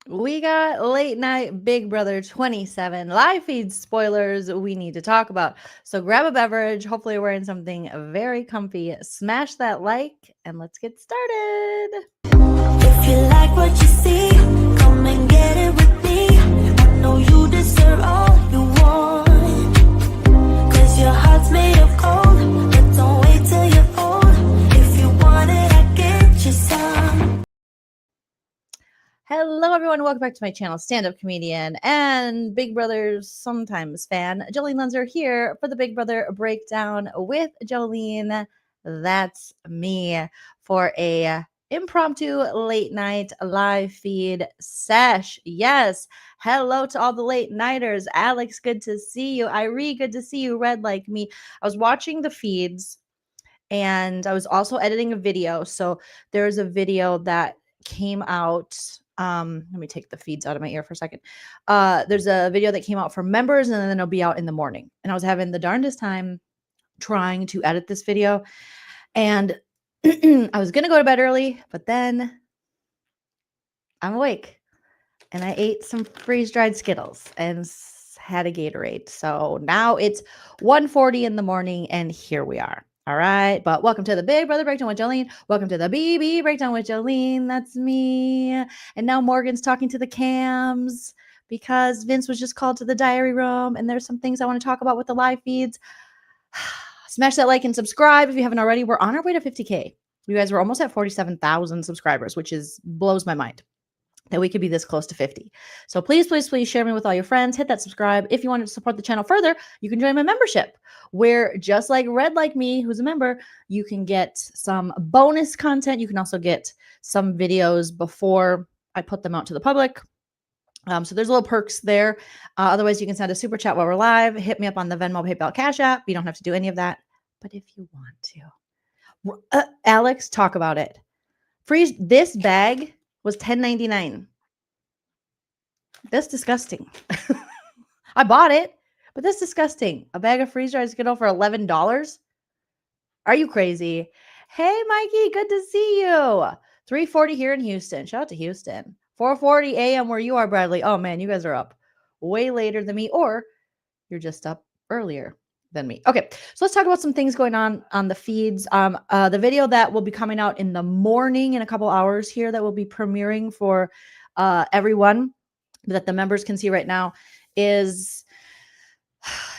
We got late night Big Brother 27 live feed spoilers we need to talk about. So grab a beverage, hopefully you're wearing something very comfy. Smash that like and let's get started. If you like what you see, come and get it with me. I know you deserve all you want, 'cause your heart's made of gold, but don't wait till you're old. If you want it, I get you some. Hello everyone, welcome back to my channel, stand-up comedian and Big Brother's sometimes fan, Joleen Lunzer here for the Big Brother breakdown with Joleen. That's me for a impromptu late night live feed sesh. Yes, hello to all the late nighters. Alex, good to see you. Irie, good to see you. Red like me. I was watching the feeds and I was also editing a video. So there's a video that came out. Let me take the feeds out of my ear for a second. There's a video that came out for members, and then it'll be out in the morning. And I was having the darndest time trying to edit this video, and I was gonna go to bed early, but then I'm awake, and I ate some freeze-dried Skittles and had a Gatorade. So now it's 1:40 in the morning, and here we are. All right, but welcome to the Big Brother Breakdown with Jolene. Welcome to the BB Breakdown with Jolene. That's me. And now Morgan's talking to the cams because Vince was just called to the diary room, and there's some things I want to talk about with the live feeds. Smash that like and subscribe if you haven't already. We're on our way to 50K. You guys were almost at 47,000 subscribers, which blows my mind that we could be this close to 50. So please, please, please share me with all your friends. Hit that subscribe. If you want to support the channel further, you can join my membership where just like Red Like Me, who's a member, you can get some bonus content. You can also get some videos before I put them out to the public. So there's little perks there. Otherwise, you can send a super chat while we're live. Hit me up on the Venmo, PayPal, Cash App. You don't have to do any of that. But if you want to, Alex, talk about it. Freeze. This bag was $10.99. That's disgusting. I bought it, but that's disgusting. A bag of freeze-dried Skittles for $11? Are you crazy? Hey, Mikey, good to see you. 3:40 here in Houston. Shout out to Houston. 4:40 a.m. where you are, Bradley. Oh, man, you guys are up way later than me, or you're just up earlier than me. Okay, so let's talk about some things going on the feeds. The video that will be coming out in the morning in a couple hours here that will be premiering for everyone that the members can see right now is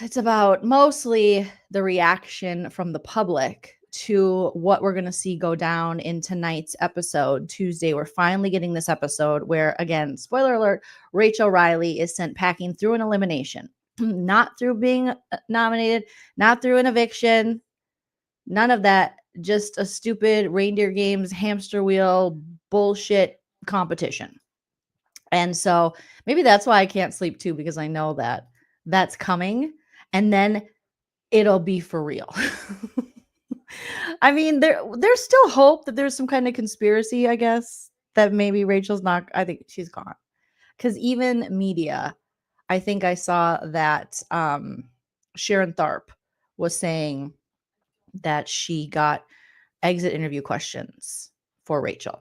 it's about mostly the reaction from the public to what we're going to see go down in tonight's episode. Tuesday, we're finally getting this episode where, again, spoiler alert, Rachel Riley is sent packing through an elimination, not through being nominated, not through an eviction, none of that, just a stupid reindeer games, hamster wheel bullshit competition. And so maybe that's why I can't sleep too, because I know that that's coming and then it'll be for real. I mean, there's still hope that there's some kind of conspiracy, I guess, that maybe Rachel's not. I think she's gone. Because even media, I think I saw that Sharon Tharp was saying that she got exit interview questions for Rachel.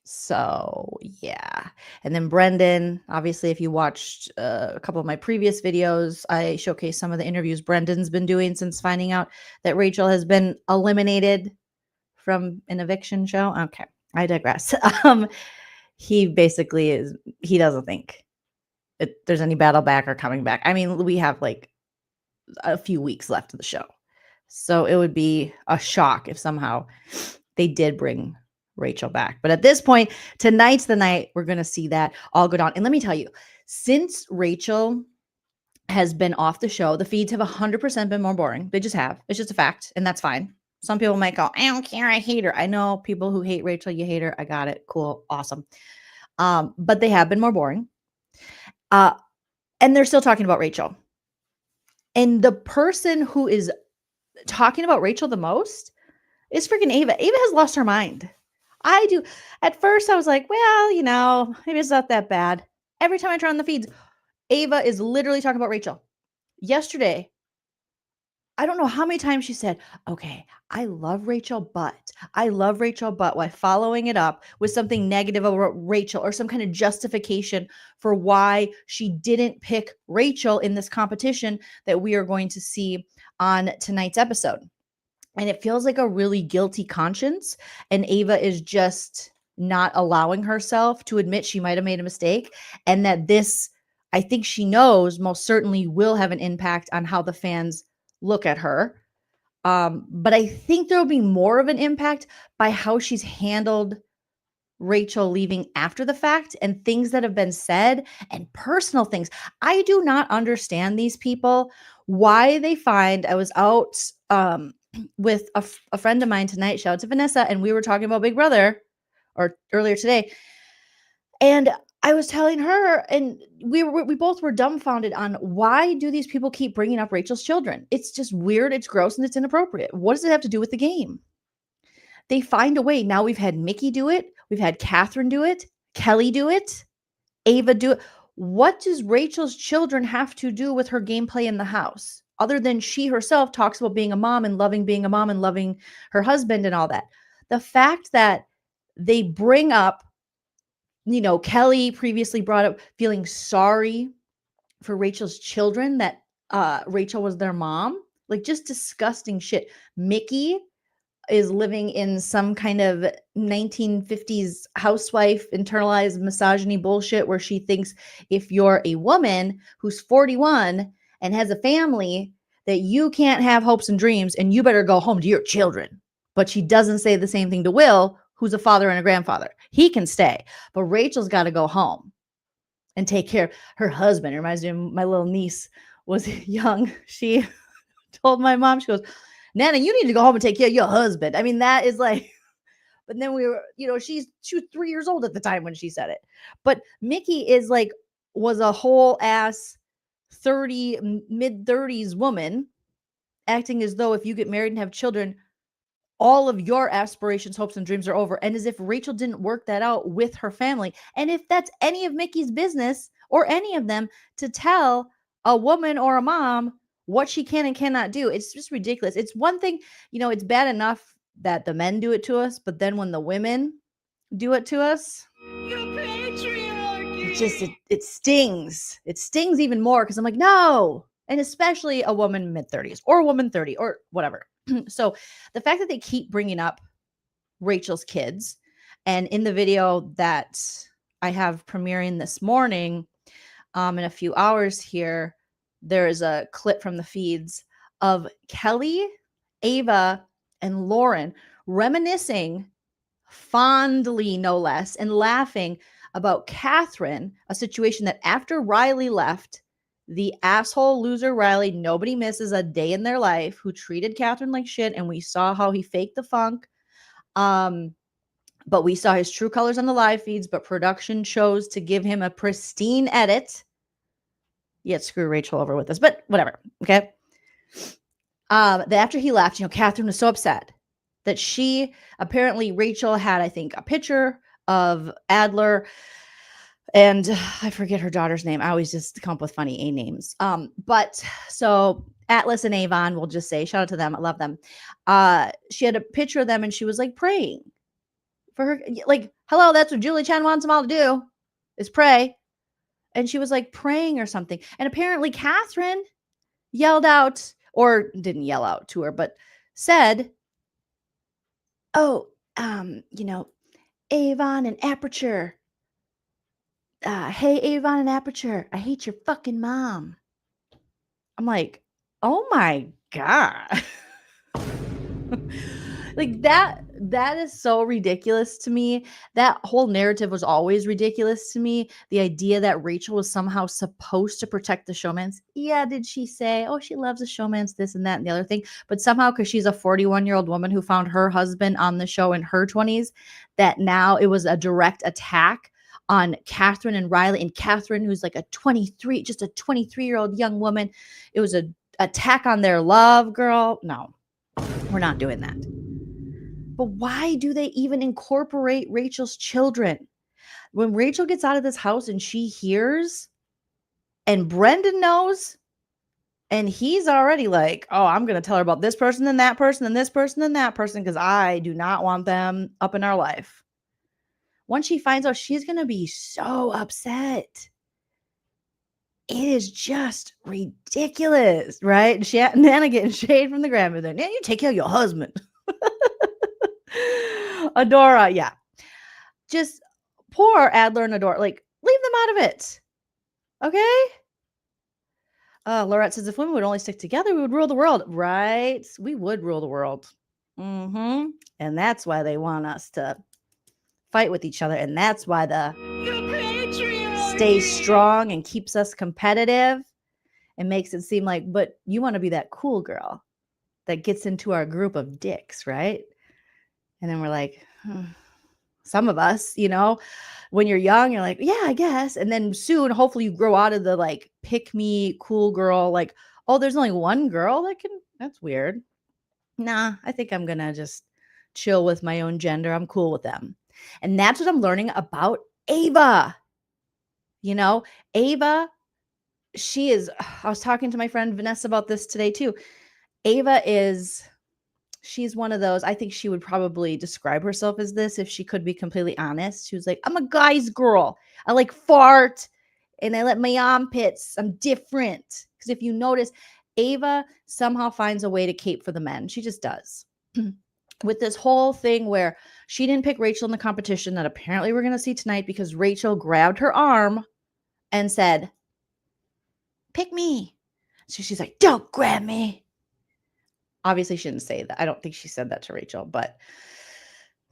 So yeah. And then Brendan, obviously, if you watched a couple of my previous videos, I showcased some of the interviews Brendan's been doing since finding out that Rachel has been eliminated from an eviction show. Okay, I digress. He basically he doesn't think there's any battle back or coming back. I mean, we have like a few weeks left of the show. So it would be a shock if somehow they did bring Rachel back. But at this point, tonight's the night we're going to see that all go down. And let me tell you, since Rachel has been off the show, the feeds have 100% been more boring. They just have. It's just a fact, and that's fine. Some people might go, I don't care, I hate her. I know people who hate Rachel, you hate her. I got it. Cool. Awesome. But they have been more boring. And they're still talking about Rachel. And the person who is talking about Rachel the most is freaking Ava. Ava has lost her mind. I do. At first, I was like, well, maybe it's not that bad. Every time I turn on the feeds, Ava is literally talking about Rachel. Yesterday, I don't know how many times she said, okay, I love Rachel, while following it up with something negative about Rachel or some kind of justification for why she didn't pick Rachel in this competition that we are going to see on tonight's episode. And it feels like a really guilty conscience. And Ava is just not allowing herself to admit she might have made a mistake. And that this, I think she knows most certainly will have an impact on how the fans look at her. But I think there will be more of an impact by how she's handled Rachel leaving after the fact and things that have been said and personal things. I do not understand these people, why they find I was out with a friend of mine tonight, shout out to Vanessa, and we were talking about Big Brother or earlier today. And I was telling her, and we both were dumbfounded on why do these people keep bringing up Rachel's children? It's just weird, it's gross, and it's inappropriate. What does it have to do with the game? They find a way. Now we've had Mickey do it. We've had Catherine do it. Kelly do it. Ava do it. What does Rachel's children have to do with her gameplay in the house? Other than she herself talks about being a mom and loving being a mom and loving her husband and all that. The fact that they bring up, Kelly previously brought up feeling sorry for Rachel's children, that Rachel was their mom, like just disgusting shit. Mickey is living in some kind of 1950s housewife internalized misogyny bullshit where she thinks if you're a woman who's 41 and has a family that you can't have hopes and dreams and you better go home to your children. But she doesn't say the same thing to Will, who's a father and a grandfather. He can stay, but Rachel's got to go home and take care of her husband. It reminds me of my little niece was young. She told my mom, she goes, Nana, you need to go home and take care of your husband. I mean, that is like, but then we were, she was 3 years old at the time when she said it. But Mickey is like, was a whole ass mid 30s woman acting as though if you get married and have children, all of your aspirations, hopes, and dreams are over. And as if Rachel didn't work that out with her family. And if that's any of Mickey's business or any of them to tell a woman or a mom what she can and cannot do, it's just ridiculous. It's one thing, it's bad enough that the men do it to us, but then when the women do it to us, it stings. It stings even more because I'm like, no. And especially a woman mid-30s or a woman 30 or whatever. So the fact that they keep bringing up Rachel's kids, and in the video that I have premiering this morning, in a few hours here, there is a clip from the feeds of Kelly, Ava, and Lauren reminiscing fondly, no less, and laughing about Catherine, a situation that after Riley left, the asshole loser Riley, nobody misses a day in their life, who treated Catherine like shit, and we saw how he faked the funk. But we saw his true colors on the live feeds, but production chose to give him a pristine edit. Yet screw Rachel over with this, but whatever. Okay. That after he left, Catherine was so upset that apparently Rachel had, I think, a picture of Adler, and I forget her daughter's name. I always just come up with funny A names. But so Atlas and Avon, we'll just say, shout out to them. I love them. She had a picture of them and she was like praying for her. Like, hello, that's what Julie Chen wants them all to do, is pray. And she was like praying or something. And apparently Catherine yelled out, or didn't yell out to her, but said, oh, Avon and Aperture. Hey, Avon and Aperture, I hate your fucking mom. I'm like, oh my God. Like that is so ridiculous to me. That whole narrative was always ridiculous to me. The idea that Rachel was somehow supposed to protect the showmans. Yeah, did she say, oh, she loves the showmans, this and that and the other thing? But somehow, because she's a 41-year-old woman who found her husband on the show in her 20s, that now it was a direct attack on Catherine and Riley. And Catherine, who's like just a 23-year-old young woman. It was an attack on their love, girl. No, we're not doing that. But why do they even incorporate Rachel's children? When Rachel gets out of this house and she hears, and Brendan knows, And he's already like, oh, I'm going to tell her about this person and that person and this person and that person because I do not want them up in our life. Once she finds out, she's going to be so upset. It is just ridiculous, right? Nana getting shade from the grandmother. Now you take care of your husband. Adora, yeah. Just poor Adler and Adora. Like, leave them out of it. Okay? Lorette says, if women would only stick together, we would rule the world. Right? We would rule the world. Mm-hmm. And that's why they want us to fight with each other. And that's why the stays strong and keeps us competitive and makes it seem like, but you want to be that cool girl that gets into our group of dicks, right? And then we're like, some of us, you know, when you're young, you're like, yeah, I guess. And then soon, hopefully you grow out of the like, pick me cool girl. Like, oh, there's only one girl that can, that's weird. Nah, I think I'm going to just chill with my own gender. I'm cool with them. And that's what I'm learning about Ava. You know, Ava, she is, I was talking to my friend Vanessa about this today too. Ava she's one of those, I think she would probably describe herself as this if she could be completely honest. She was like, I'm a guy's girl. I like fart and I let my armpits. I'm different. Because if you notice, Ava somehow finds a way to cape for the men. She just does. With this whole thing where she didn't pick Rachel in the competition that apparently we're going to see tonight because Rachel grabbed her arm and said, pick me. So she's like, don't grab me. Obviously, she didn't say that. I don't think she said that to Rachel, but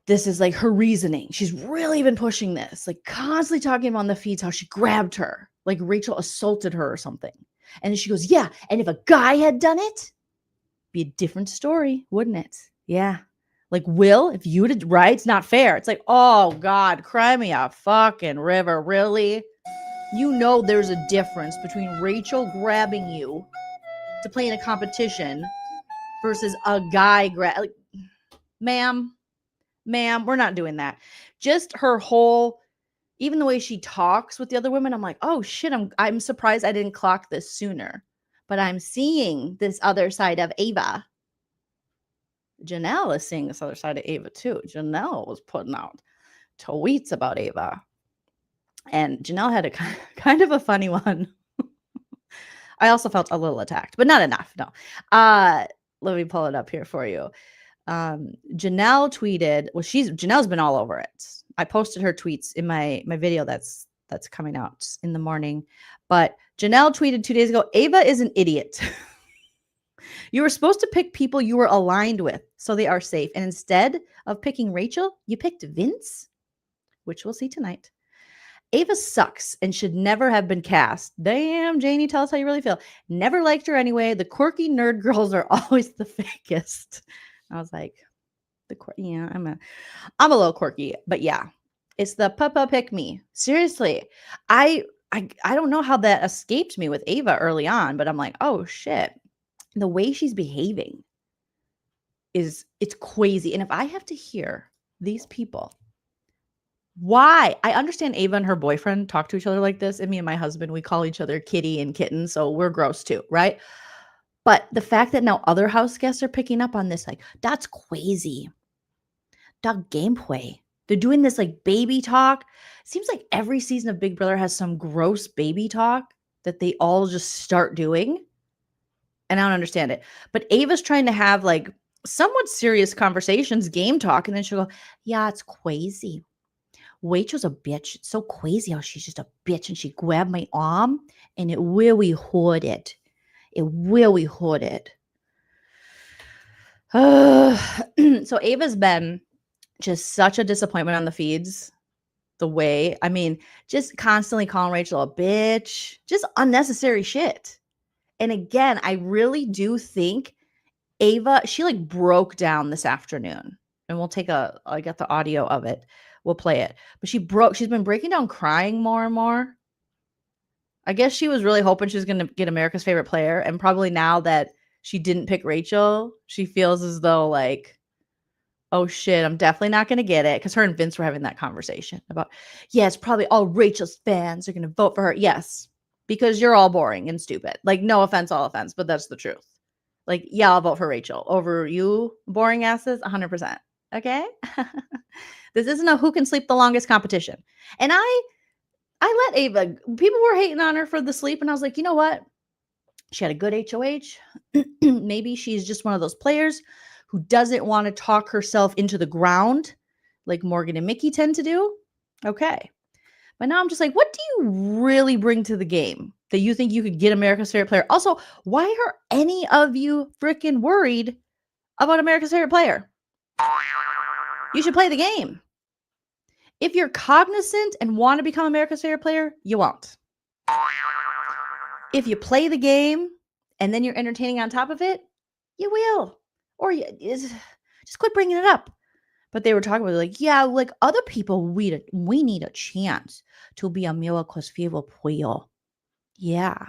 this is like her reasoning. She's really been pushing this, like constantly talking about on the feeds how she grabbed her, like Rachel assaulted her or something. And she goes, yeah. And if a guy had done it, be a different story, wouldn't it? Yeah. Like, Will, if you did, right? It's not fair. It's like, oh God, cry me a fucking river. Really? You know, there's a difference between Rachel grabbing you to play in a competition versus a guy like, ma'am, we're not doing that. Just her whole, even the way she talks with the other women, I'm like, oh shit, I'm surprised I didn't clock this sooner. But I'm seeing this other side of Ava. Janelle is seeing this other side of Ava too. Janelle was putting out tweets about Ava. And Janelle had a kind of a funny one. I also felt a little attacked, but not enough. No. Let me pull it up here for you. Janelle tweeted, well, Janelle's been all over it. I posted her tweets in my video that's coming out in the morning. But Janelle tweeted 2 days ago, Ava is an idiot. You were supposed to pick people you were aligned with so they are safe. And instead of picking Rachel, you picked Vince, which we'll see tonight. Ava sucks and should never have been cast. Damn, Janie, tell us how you really feel. Never liked her anyway. The quirky nerd girls are always the fakest. I was like, yeah, I'm a little quirky, but yeah, it's the papa pick me. Seriously, I don't know how that escaped me with Ava early on, but I'm like, oh shit, the way she's behaving it's crazy. And if I have to hear these people. Why? I understand Ava and her boyfriend talk to each other like this. And me and my husband, we call each other kitty and kitten. So we're gross too, right? But the fact that now other house guests are picking up on this, like, that's crazy. Dog gameplay. They're doing this like baby talk. Seems like every season of Big Brother has some gross baby talk that they all just start doing. And I don't understand it. But Ava's trying to have like somewhat serious conversations, game talk. And then she'll go, yeah, it's crazy. Rachel's a bitch. It's so crazy how she's just a bitch. And she grabbed my arm and it really hurt it. It really hurt it. So Ava's been just such a disappointment on the feeds. The way, I mean, just constantly calling Rachel a bitch. Just unnecessary shit. And again, I really do think Ava, she like broke down this afternoon. And we'll take I got the audio of it. We'll play it. But she's been breaking down crying more and more. I guess she was really hoping she was going to get America's Favorite Player. And probably now that she didn't pick Rachel, she feels as though like, oh shit, I'm definitely not going to get it. Because her and Vince were having that conversation about, yeah, it's probably all Rachel's fans are going to vote for her. Yes, because you're all boring and stupid. Like, no offense, all offense, but that's the truth. Like, yeah, I'll vote for Rachel over you, boring asses, 100%. Okay? This isn't a who can sleep the longest competition. And I let Ava, people were hating on her for the sleep, and I was like, you know what? She had a good HOH. Maybe she's just one of those players who doesn't want to talk herself into the ground like Morgan and Mickey tend to do. Okay. But now I'm just like, what do you really bring to the game that you think you could get America's favorite player? Also, why are any of you freaking worried about America's favorite player? You should play the game. If you're cognizant and want to become America's favorite player, you won't. If you play the game and then you're entertaining on top of it, you will. Or just quit bringing it up. But they were talking about like, yeah, like other people, we need a chance to be America's favorite player. Yeah.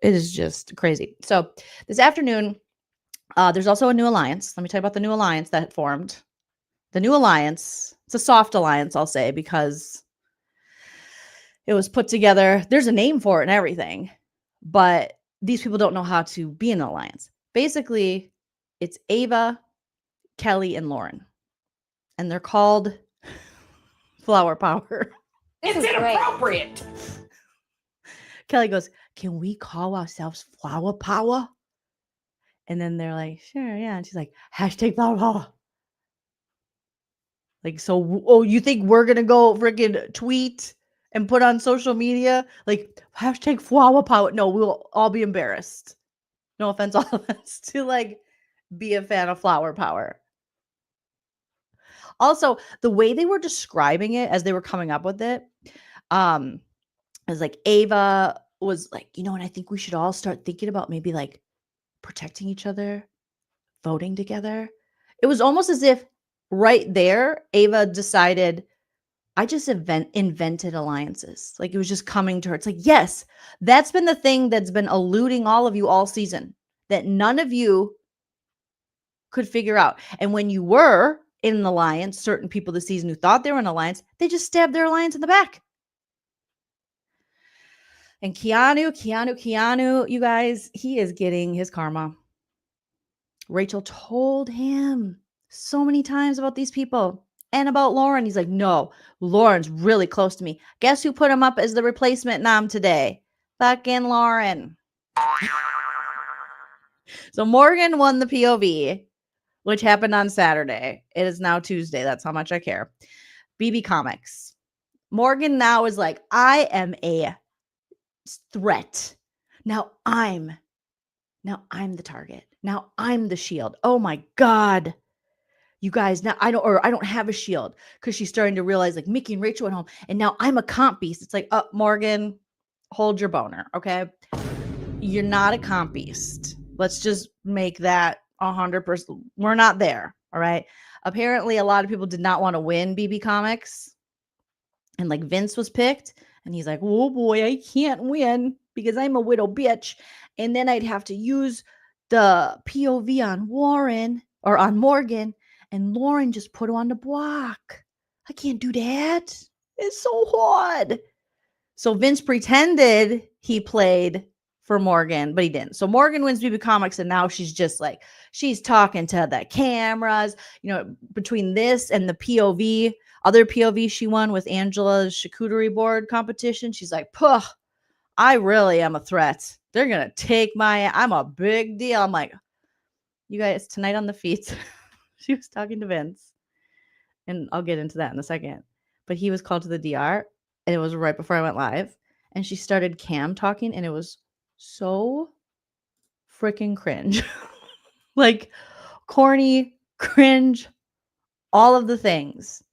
It is just crazy. So this afternoon, there's also a new alliance. Let me tell you about the new alliance that formed. The new alliance, it's a soft alliance, I'll say, because it was put together. There's a name for it and everything, but these people don't know how to be in an alliance. Basically, it's Ava, Kelly, and Lauren, and they're called Flower Power. It's inappropriate. Kelly goes, can we call ourselves Flower Power? And then they're like, sure, yeah. And she's like, hashtag Flower Power. Like, so, oh, you think we're going to go freaking tweet and put on social media? Like, hashtag Flower Power. No, we'll all be embarrassed. No offense, all offense, to like be a fan of Flower Power. Also, the way they were describing it as they were coming up with it, was like Ava was like, you know, and I think we should all start thinking about maybe like protecting each other, voting together. It was almost as if right there, Ava decided, I just invented alliances. Like it was just coming to her. It's like, yes, that's been the thing that's been eluding all of you all season, that none of you could figure out. And when you were in an alliance, certain people this season who thought they were in an alliance, they just stabbed their alliance in the back. And Keanu, you guys, he is getting his karma. Rachel told him so many times about these people and about Lauren. He's like, no, Lauren's really close to me. Guess who put him up as the replacement nom today? Fucking Lauren. So Morgan won the POV, which happened on Saturday. It is now Tuesday. That's how much I care. BB Comics. Morgan now is like, I am a threat. Now I'm the target. Now I'm the shield. Oh my God. You guys, now I don't have a shield, because she's starting to realize like Mickey and Rachel went home and now I'm a comp beast. It's like, oh, Morgan, hold your boner. Okay. You're not a comp beast. Let's just make that 100%. We're not there. All right. Apparently a lot of people did not want to win BB Comics, and like Vince was picked and he's like, oh boy, I can't win because I'm a widow bitch. And then I'd have to use the POV on Warren or on Morgan, and Lauren just put her on the block. I can't do that. It's so hard. So Vince pretended he played for Morgan, but he didn't. So Morgan wins BB Comics, and now she's just like, she's talking to the cameras, you know, between this and the POV, other POV she won with Angela's charcuterie board competition. She's like, puh, I really am a threat. They're going to take I'm a big deal. I'm like, you guys, tonight on the feeds, she was talking to Vince, and I'll get into that in a second, but he was called to the DR, and it was right before I went live, and she started cam talking, and it was so freaking cringe. Like corny, cringe, all of the things.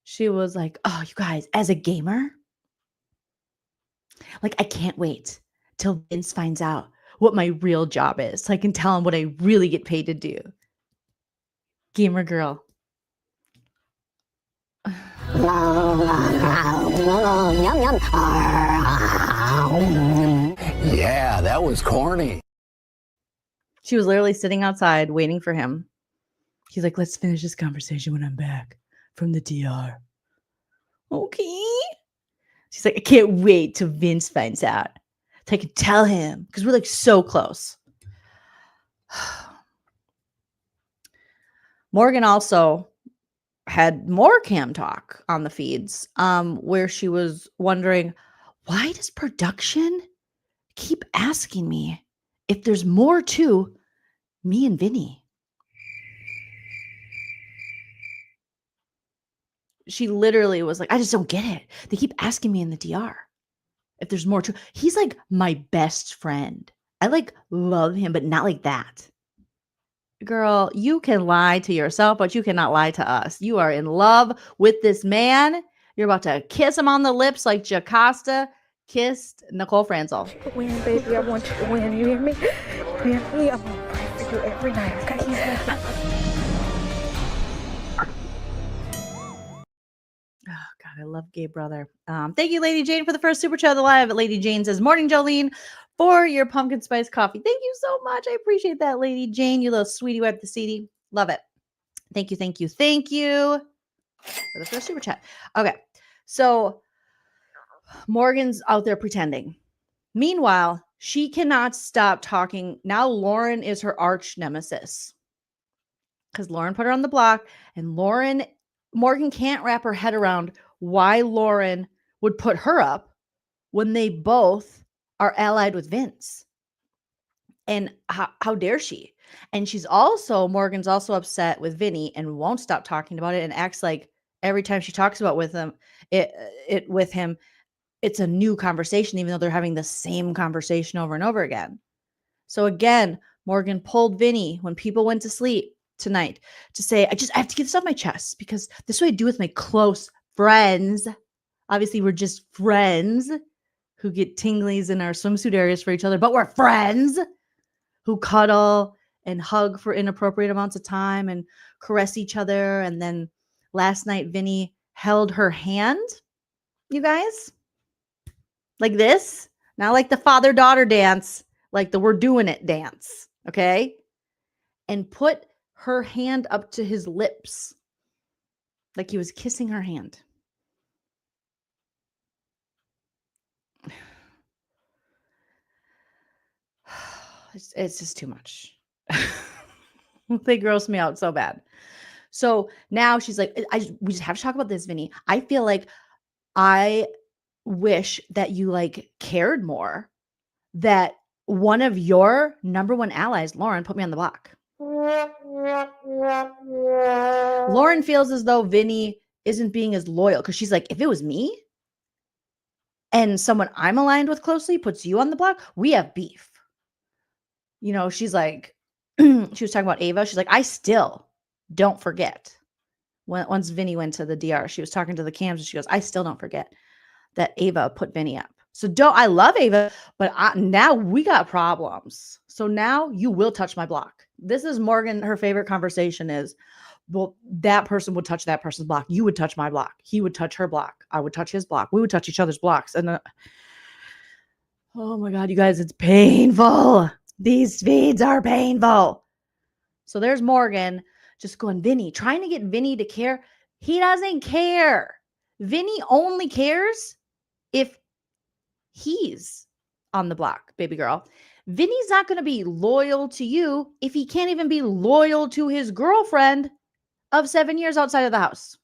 She was like, oh, you guys, as a gamer, like, I can't wait till Vince finds out what my real job is, so I can tell him what I really get paid to do. Gamer girl. Yeah, that was corny. She was literally sitting outside waiting for him. He's like, let's finish this conversation when I'm back from the DR. Okay. She's like, I can't wait till Vince finds out. So I can tell him because we're like so close. Morgan also had more cam talk on the feeds where she was wondering, why does production keep asking me if there's more to me and Vinnie? She literally was like, I just don't get it. They keep asking me in the DR if there's more to. He's like my best friend. I like love him, but not like that. Girl, you can lie to yourself, but you cannot lie to us. You are in love with this man. You're about to kiss him on the lips like Jocasta kissed Nicole Franzel. Win, baby. I want you to win. You hear me? You hear me? I'm gonna pray for you every night, okay? Oh, God, I love Gay Brother. Thank you, Lady Jane, for the first super chat of the live. Lady Jane says, morning, Jolene, for your pumpkin spice coffee. Thank you so much. I appreciate that, Lady Jane. You little sweetie wipe the seedy. Love it. Thank you, thank you, thank you for the first super chat. Okay, so Morgan's out there pretending. Meanwhile, she cannot stop talking. Now Lauren is her arch nemesis because Lauren put her on the block, and Morgan can't wrap her head around why Lauren would put her up when they both are allied with Vince. And how dare she? And Morgan's also upset with Vinnie and won't stop talking about it and acts like every time she talks about with him, it's a new conversation, even though they're having the same conversation over and over again. So again, Morgan pulled Vinnie when people went to sleep tonight to say, I have to get this off my chest because this is what I do with my close friends. Obviously, we're just friends who get tinglies in our swimsuit areas for each other, but we're friends who cuddle and hug for inappropriate amounts of time and caress each other. And then last night, Vinnie held her hand, you guys, like this, not like the father-daughter dance, like the we're doing it dance, okay? And put her hand up to his lips, like he was kissing her hand. It's just too much. They gross me out so bad. So now she's like, we just have to talk about this, Vinnie. I feel like I wish that you like cared more that one of your number one allies, Lauren, put me on the block. Lauren feels as though Vinnie isn't being as loyal because she's like, if it was me and someone I'm aligned with closely puts you on the block, we have beef. You know, she's like, she was talking about Ava. She's like, I still don't forget. Once Vinnie went to the DR, she was talking to the cams and she goes, I still don't forget that Ava put Vinnie up. So I love Ava, but now we got problems. So now you will touch my block. This is Morgan. Her favorite conversation is, well, that person would touch that person's block. You would touch my block. He would touch her block. I would touch his block. We would touch each other's blocks. And oh my God, you guys, it's painful. These feeds are painful. So there's Morgan just going, Vinnie, trying to get Vinnie to care. He doesn't care. Vinnie only cares if he's on the block, baby girl. Vinnie's not going to be loyal to you if he can't even be loyal to his girlfriend of 7 years outside of the house.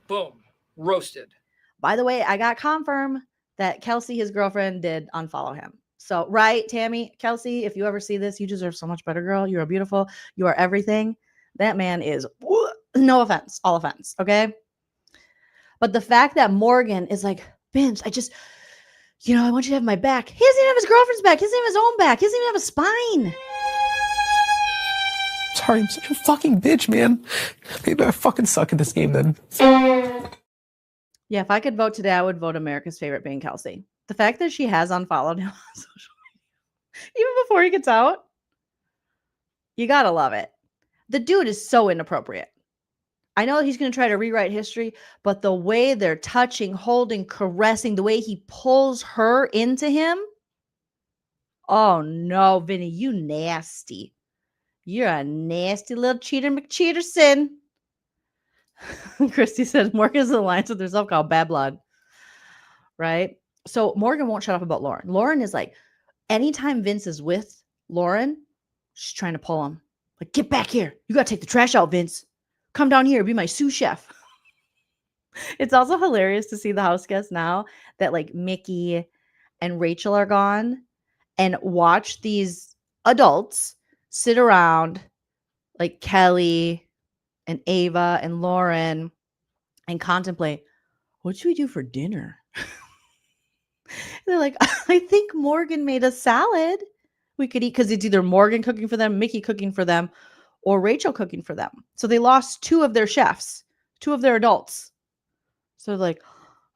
Boom. Roasted. By the way, I got confirmed that Kelsey, his girlfriend, did unfollow him. So, right, Tammy, Kelsey, if you ever see this, you deserve so much better, girl. You are beautiful. You are everything. That man is, no offense, all offense, okay? But the fact that Morgan is like, Vince, I want you to have my back. He doesn't even have his girlfriend's back. He doesn't have his own back. He doesn't even have a spine. Sorry, I'm such a fucking bitch, man. Maybe I fucking suck at this game then. Yeah, if I could vote today, I would vote America's favorite being Kelsey. The fact that she has unfollowed him on social media, even before he gets out, you gotta love it. The dude is so inappropriate. I know he's going to try to rewrite history, but the way they're touching, holding, caressing, the way he pulls her into him. Oh no, Vinnie, you nasty. You're a nasty little cheater McCheaterson. Christy said Morgan's alliance with herself called Bad Blood. right? So Morgan won't shut up about Lauren. Lauren is like, anytime Vince is with Lauren, she's trying to pull him. Like, get back here. You got to take the trash out, Vince. Come down here. Be my sous chef. It's also hilarious to see the house guests now that like Mickey and Rachel are gone and watch these adults sit around like Kelly and Ava and Lauren and contemplate, what should we do for dinner? They're like, I think Morgan made a salad we could eat, because it's either Morgan cooking for them, Mickey cooking for them, or Rachel cooking for them. So they lost 2 of their chefs, 2 of their adults. So they're like,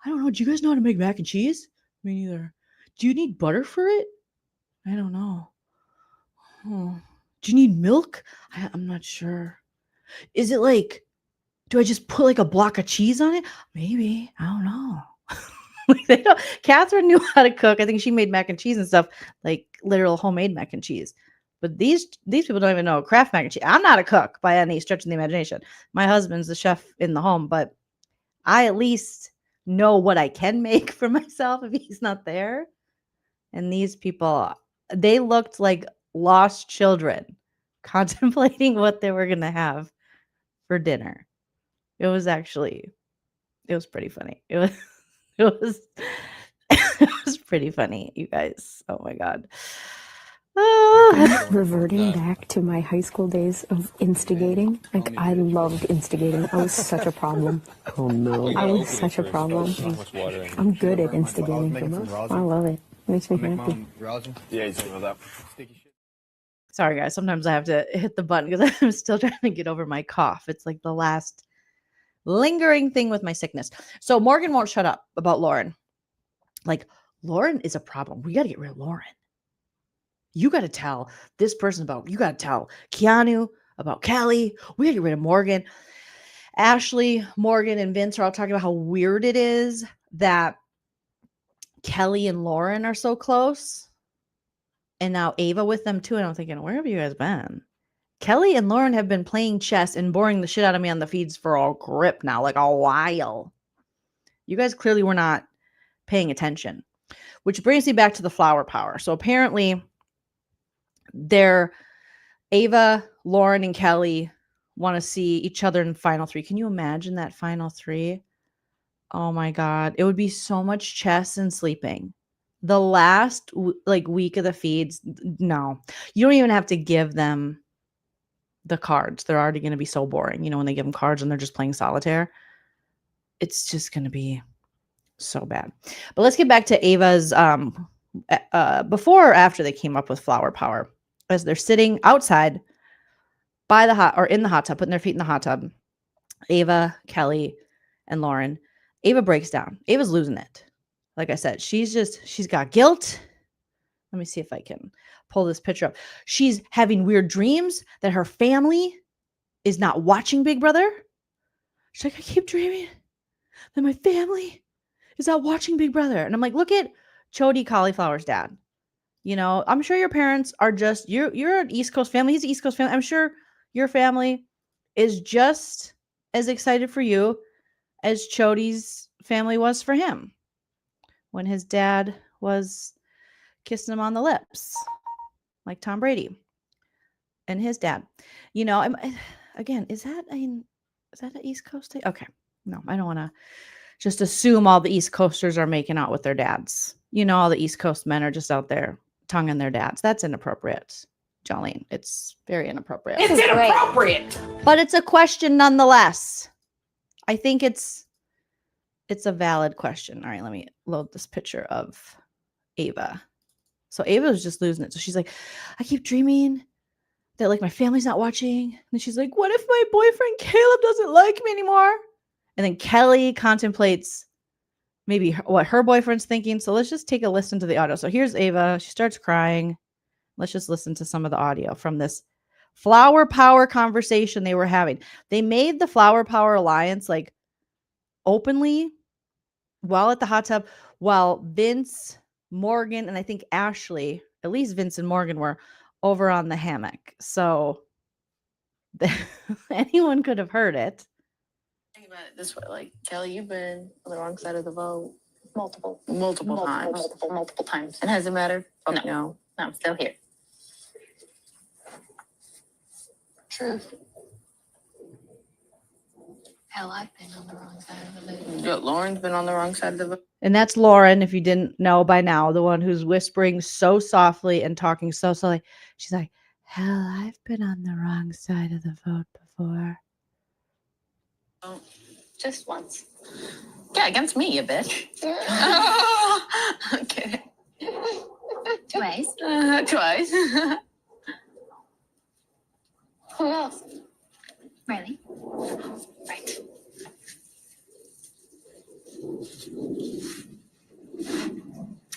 I don't know. Do you guys know how to make mac and cheese? Me neither. Do you need butter for it? I don't know. Oh. Do you need milk? I'm not sure. Is it like, do I just put like a block of cheese on it? Maybe. I don't know. Like Catherine knew how to cook. I think she made mac and cheese and stuff, like literal homemade mac and cheese. But these people don't even know Kraft mac and cheese. I'm not a cook by any stretch of the imagination. My husband's the chef in the home, but I at least know what I can make for myself if he's not there. And these people, they looked like lost children contemplating what they were going to have for dinner. It was pretty funny. It was pretty funny, you guys. Oh my God. I'm reverting back to my high school days of instigating. Like, I loved instigating. I was such a problem. Oh no. I was such a problem. I'm good at instigating. I love it. Makes me happy. Sorry, guys. Sometimes I have to hit the button because I'm still trying to get over my cough. It's like the last lingering thing with my sickness. So Morgan won't shut up about Lauren. Like, Lauren is a problem. We got to get rid of Lauren. You got to tell this person about, you got to tell Keanu about Kelly. We got to get rid of Morgan. Ashley, Morgan, and Vince are all talking about how weird it is that Kelly and Lauren are so close. And now Ava with them too. And I'm thinking, where have you guys been? Kelly and Lauren have been playing chess and boring the shit out of me on the feeds for a grip now, like a while. You guys clearly were not paying attention, which brings me back to the flower power. So apparently Ava, Lauren, and Kelly want to see each other in final 3. Can you imagine that final 3? Oh my God. It would be so much chess and sleeping. The last week of the feeds, no. You don't even have to give them the cards. They're already going to be so boring. You know, when they give them cards and they're just playing solitaire, it's just going to be so bad. But let's get back to Ava's before or after they came up with flower power. As they're sitting outside by the in the hot tub, putting their feet in the hot tub, Ava, Kelly, and Lauren. Ava breaks down. Ava's losing it. Like I said, she's got guilt. Let me see if I can pull this picture up. She's having weird dreams that her family is not watching Big Brother. She's like, I keep dreaming that my family is not watching Big Brother. And I'm like, look at Chody Cauliflower's dad. You know, I'm sure your parents are just, you're an East Coast family. He's an East Coast family. I'm sure your family is just as excited for you as Chody's family was for him when his dad was kissing him on the lips like Tom Brady and his dad. You know, again, is that an East Coast thing? Okay. No, I don't want to just assume all the East Coasters are making out with their dads. You know, all the East Coast men are just out there tonguing their dads. That's inappropriate, Jolene. It's very inappropriate. It's inappropriate. But it's a question nonetheless. I think it's a valid question. All right, let me load this picture of Ava. So Ava was just losing it. So she's like, I keep dreaming that like my family's not watching. And she's like, what if my boyfriend Caleb doesn't like me anymore? And then Kelly contemplates maybe what her boyfriend's thinking. So let's just take a listen to the audio. So here's Ava. She starts crying. Let's just listen to some of the audio from this flower power conversation they were having. They made the flower power alliance like openly while at the hot tub, while Vince, Morgan, and I think Ashley, at least Vince and Morgan, were over on the hammock. So anyone could have heard it. Think about it this way, like Kelly, you've been on the wrong side of the vote Multiple times. It hasn't mattered? Fuck no. No, I'm still here. Truth. Hell, I've been on the wrong side of the vote. Yeah, Lauren's been on the wrong side of the vote. And that's Lauren, if you didn't know by now, the one who's whispering so softly and talking so slowly. She's like, hell, I've been on the wrong side of the vote before. Oh, just once. Yeah, against me, you bitch. Okay. Twice. Twice. Who else? Riley. Right.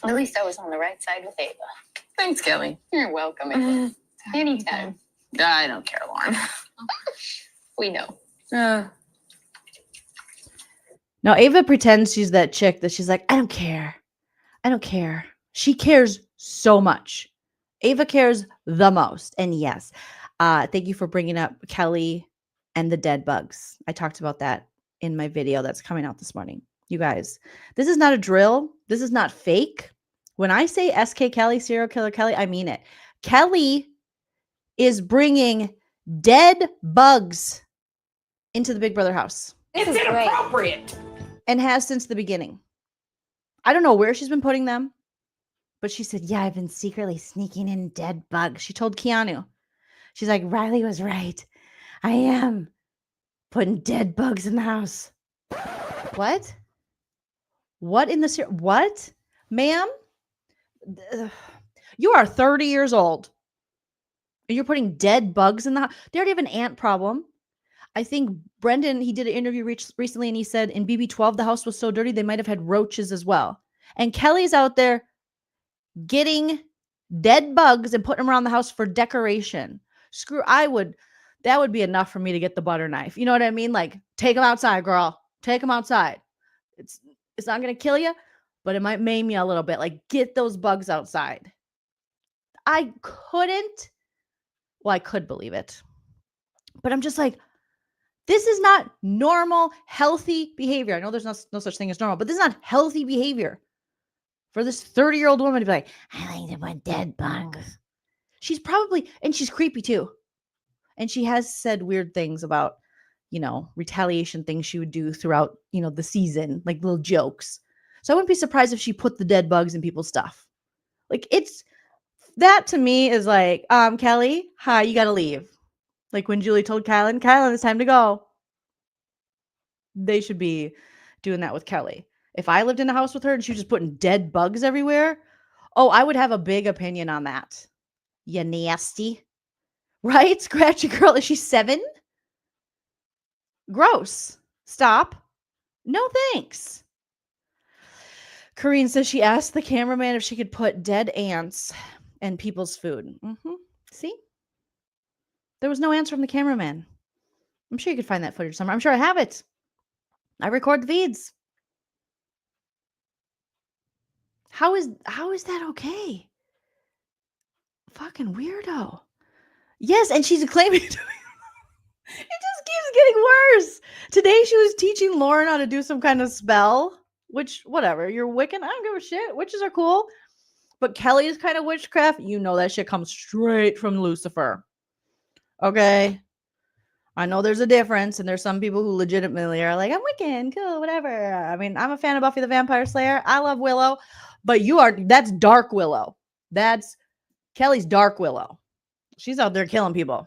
At least I was on the right side with Ava. Thanks, Kelly. You're welcome, Ava. Anytime. I don't care, Lauren. We know. Now, Ava pretends she's that chick that she's like, I don't care. I don't care. She cares so much. Ava cares the most. And yes, thank you for bringing up Kelly and the dead bugs. I talked about that in my video that's coming out this morning. You guys, this is not a drill. This is not fake. When I say SK Kelly, serial killer Kelly, I mean it. Kelly is bringing dead bugs into the Big Brother house. It's inappropriate. And has since the beginning. I don't know where she's been putting them, but she said, yeah, I've been secretly sneaking in dead bugs. She told Keanu. She's like, Riley was right. I am putting dead bugs in the house. What? What in the... What? Ma'am? You are 30 years old. And you're putting dead bugs in the house? They already have an ant problem. I think Brendan, he did an interview recently and he said in BB12, the house was so dirty, they might have had roaches as well. And Kelly's out there getting dead bugs and putting them around the house for decoration. That would be enough for me to get the butter knife. You know what I mean? Like, take them outside, girl. Take them outside. It's not going to kill you, but it might maim you a little bit. Like, get those bugs outside. I could believe it. But I'm just like, this is not normal, healthy behavior. I know there's no such thing as normal, but this is not healthy behavior for this 30-year-old woman to be like, I like to put dead bugs. She's probably, and she's creepy too. And she has said weird things about, retaliation things she would do throughout, the season, like little jokes. So I wouldn't be surprised if she put the dead bugs in people's stuff. Like, that to me is like, Kelly, hi, you got to leave. Like when Julie told Kylan, it's time to go. They should be doing that with Kelly. If I lived in a house with her and she was just putting dead bugs everywhere, I would have a big opinion on that. You nasty. Right? Scratchy girl. Is she 7? Gross. Stop. No thanks. Corrine says she asked the cameraman if she could put dead ants in people's food. See? There was no answer from the cameraman. I'm sure you could find that footage somewhere. I'm sure I have it. I record the feeds. How is that okay? Fucking weirdo. Yes, and she's claiming it just keeps getting worse. Today she was teaching Lauren how to do some kind of spell, which, whatever, you're Wiccan. I don't give a shit. Witches are cool. But Kelly's kind of witchcraft, that shit comes straight from Lucifer. Okay. I know there's a difference, and there's some people who legitimately are like, I'm Wiccan, cool, whatever. I mean, I'm a fan of Buffy the Vampire Slayer. I love Willow, but that's Dark Willow. That's Kelly's Dark Willow. She's out there killing people.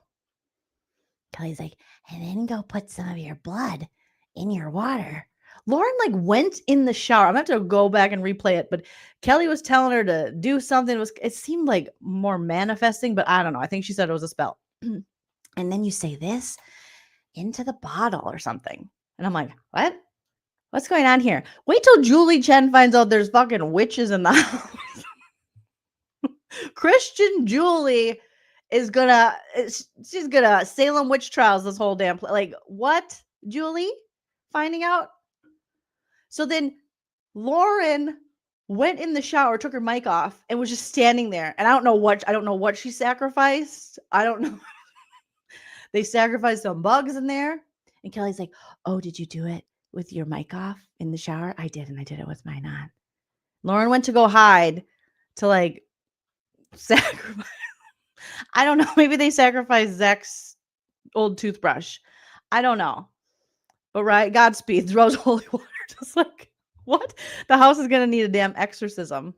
Kelly's like, and then go put some of your blood in your water. Lauren went in the shower. I'm going to have to go back and replay it, but Kelly was telling her to do something. It seemed like more manifesting, but I don't know. I think she said it was a spell. And then you say this into the bottle or something. And I'm like, what? What's going on here? Wait till Julie Chen finds out there's fucking witches in the house. Christian Julie she's gonna Salem witch trials this whole damn like, what? Julie finding out? So then Lauren went in the shower, took her mic off, and was just standing there. And I don't know what she sacrificed. I don't know. They sacrificed some bugs in there. And Kelly's like, oh, did you do it with your mic off in the shower? I did, and I did it with mine on. Lauren went to go hide to like sacrifice. I don't know. Maybe they sacrificed Zach's old toothbrush. I don't know. But right, Godspeed throws holy water. Just like, what? The house is gonna need a damn exorcism.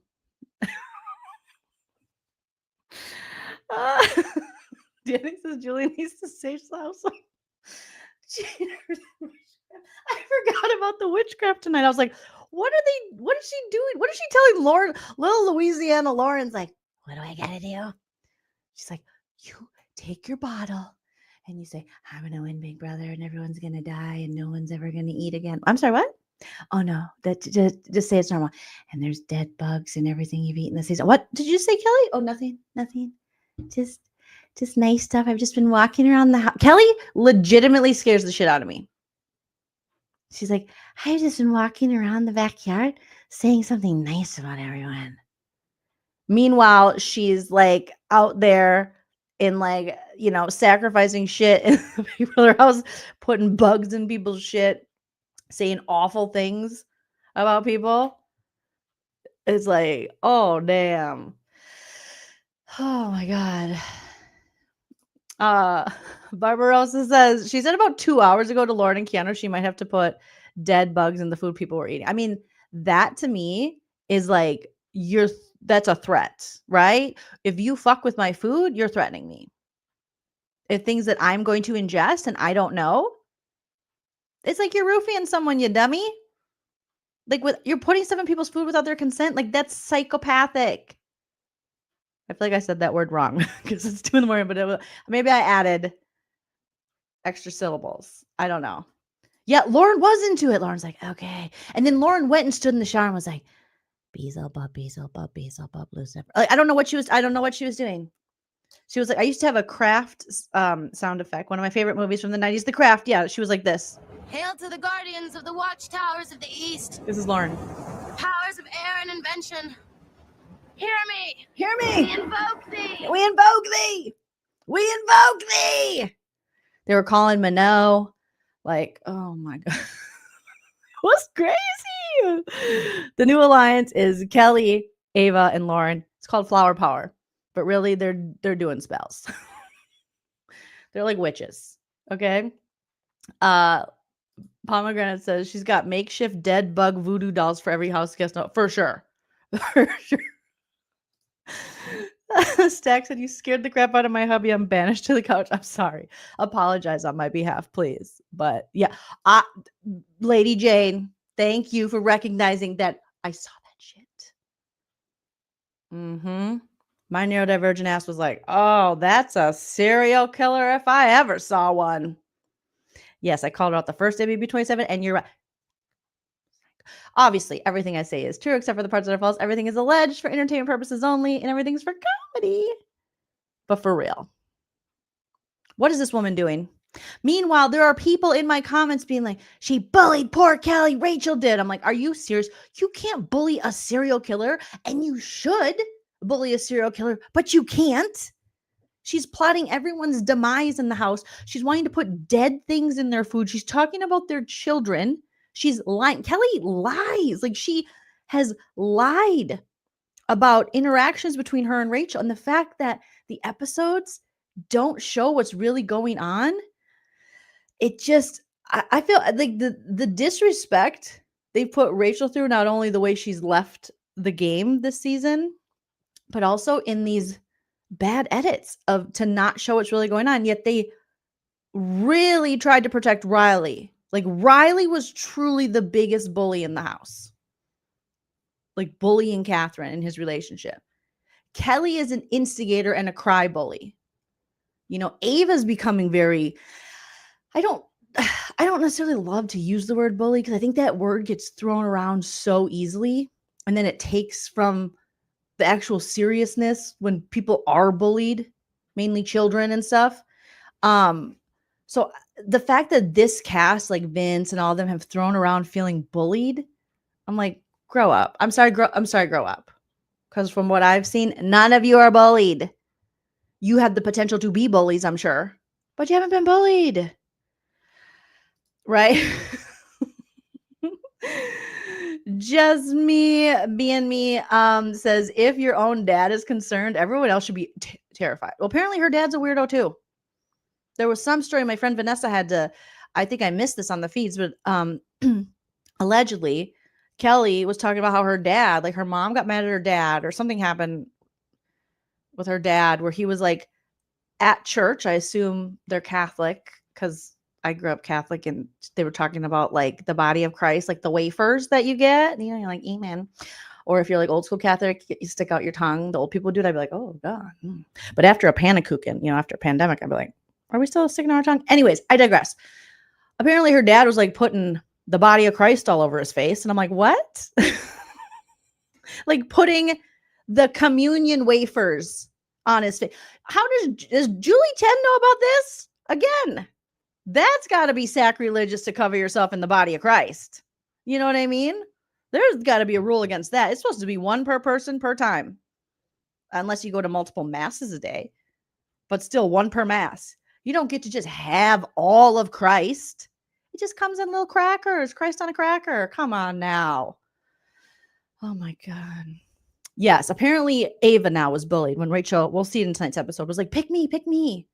Danny says Julie needs to save the house. I forgot about the witchcraft tonight. I was like, what is she doing? What is she telling Lauren? Little Louisiana Lauren's like, what do I gotta do? She's like, you take your bottle and you say, I'm gonna win, big brother, and everyone's gonna die and no one's ever gonna eat again. I'm sorry, what? Oh no, that just say it's normal. And there's dead bugs and everything you've eaten this season. What did you say, Kelly? Oh, nothing. Just nice stuff. I've just been walking around the house. Kelly legitimately scares the shit out of me. She's like, I've just been walking around the backyard saying something nice about everyone. Meanwhile, she's like out there in like, sacrificing shit in people's house, putting bugs in people's shit, saying awful things about people. It's like, oh, damn. Oh, my God. Barbarossa says, she said about 2 hours ago to Lauren and Keanu, she might have to put dead bugs in the food people were eating. I mean, that to me is like, that's a threat, right? If you fuck with my food, you're threatening me. If things that I'm going to ingest and I don't know, it's like you're roofing someone, you dummy. Like you're putting stuff in people's food without their consent. Like that's psychopathic. I feel like I said that word wrong because it's 2 a.m, but maybe I added extra syllables. I don't know. Yeah, Lauren was into it. Lauren's like, okay. And then Lauren went and stood in the shower and was like, Beelzebub, Beelzebub, Beelzebub, Lucifer. Like, I don't know what she was doing. She was like, I used to have a Craft sound effect. One of my favorite movies from the 90s, The Craft. Yeah, she was like this. Hail to the guardians of the watchtowers of the east. This is Lauren. Powers of air and invention. Hear me. Hear me. We invoke thee. We invoke thee. We invoke thee. They were calling Minot. Like, oh my God. It was crazy. The new alliance is Kelly, Ava, and Lauren. It's called Flower Power. But really, they're doing spells. They're like witches. Okay. Pomegranate says she's got makeshift dead bug voodoo dolls for every house guest. No, for sure. For sure. Stack said, you scared the crap out of my hubby. I'm banished to the couch. I'm sorry. Apologize on my behalf, please. But yeah, Lady Jane, thank you for recognizing that I saw that shit. My neurodivergent ass was like, oh, that's a serial killer if I ever saw one. Yes, I called her out the first day, baby 27, and you're right. Obviously, everything I say is true except for the parts that are false. Everything is alleged for entertainment purposes only, and everything's for comedy. But for real. What is this woman doing? Meanwhile, there are people in my comments being like, she bullied poor Kelly. Rachel did. I'm like, are you serious? You can't bully a serial killer, and you should bully a serial killer, but you can't. She's plotting everyone's demise in the house. She's wanting to put dead things in their food. She's talking about their children. She's lying. Kelly lies. Like she has lied about interactions between her and Rachel. And the fact that the episodes don't show what's really going on. It just, I feel like the disrespect they put Rachel through, not only the way she's left the game this season, but also in these bad edits to not show what's really going on. Yet they really tried to protect Riley. Like Riley was truly the biggest bully in the house. Like bullying Catherine in his relationship. Kelly is an instigator and a cry bully. Ava's becoming very, I don't necessarily love to use the word bully because I think that word gets thrown around so easily. And then it takes from the actual seriousness when people are bullied, mainly children and stuff. So the fact that this cast, like Vince and all of them, have thrown around feeling bullied, I'm like, grow up. I'm sorry, grow up. Because from what I've seen, none of you are bullied. You have the potential to be bullies, I'm sure, but you haven't been bullied. Right? Just me being me says if your own dad is concerned, everyone else should be terrified. Well, apparently her dad's a weirdo too. There was some story my friend Vanessa had to, I think I missed this on the feeds, but allegedly Kelly was talking about how her dad, like her mom got mad at her dad or something happened with her dad where he was like at church. I assume they're Catholic because I grew up Catholic and they were talking about like the body of Christ, like the wafers that you get, you know, you're like, amen. Or if you're like old school Catholic, you stick out your tongue. The old people do it. I'd be like, oh God. But after a panakuchen, you know, after a pandemic, I'd be like, are we still sticking out our tongue? Anyways, I digress. Apparently her dad was like putting the body of Christ all over his face. And I'm like, what? Like putting the communion wafers on his face. How does Julie 10 know about this? Again, that's got to be sacrilegious to cover yourself in the body of Christ. You know what I mean? There's got to be a rule against that. It's supposed to be one per person per time. Unless you go to multiple masses a day. But still one per mass. You don't get to just have all of Christ. It just comes in little crackers. Christ on a cracker. Come on now. Oh my God. Yes, apparently Ava now was bullied when Rachel, we'll see it in tonight's episode, was like, pick me, pick me.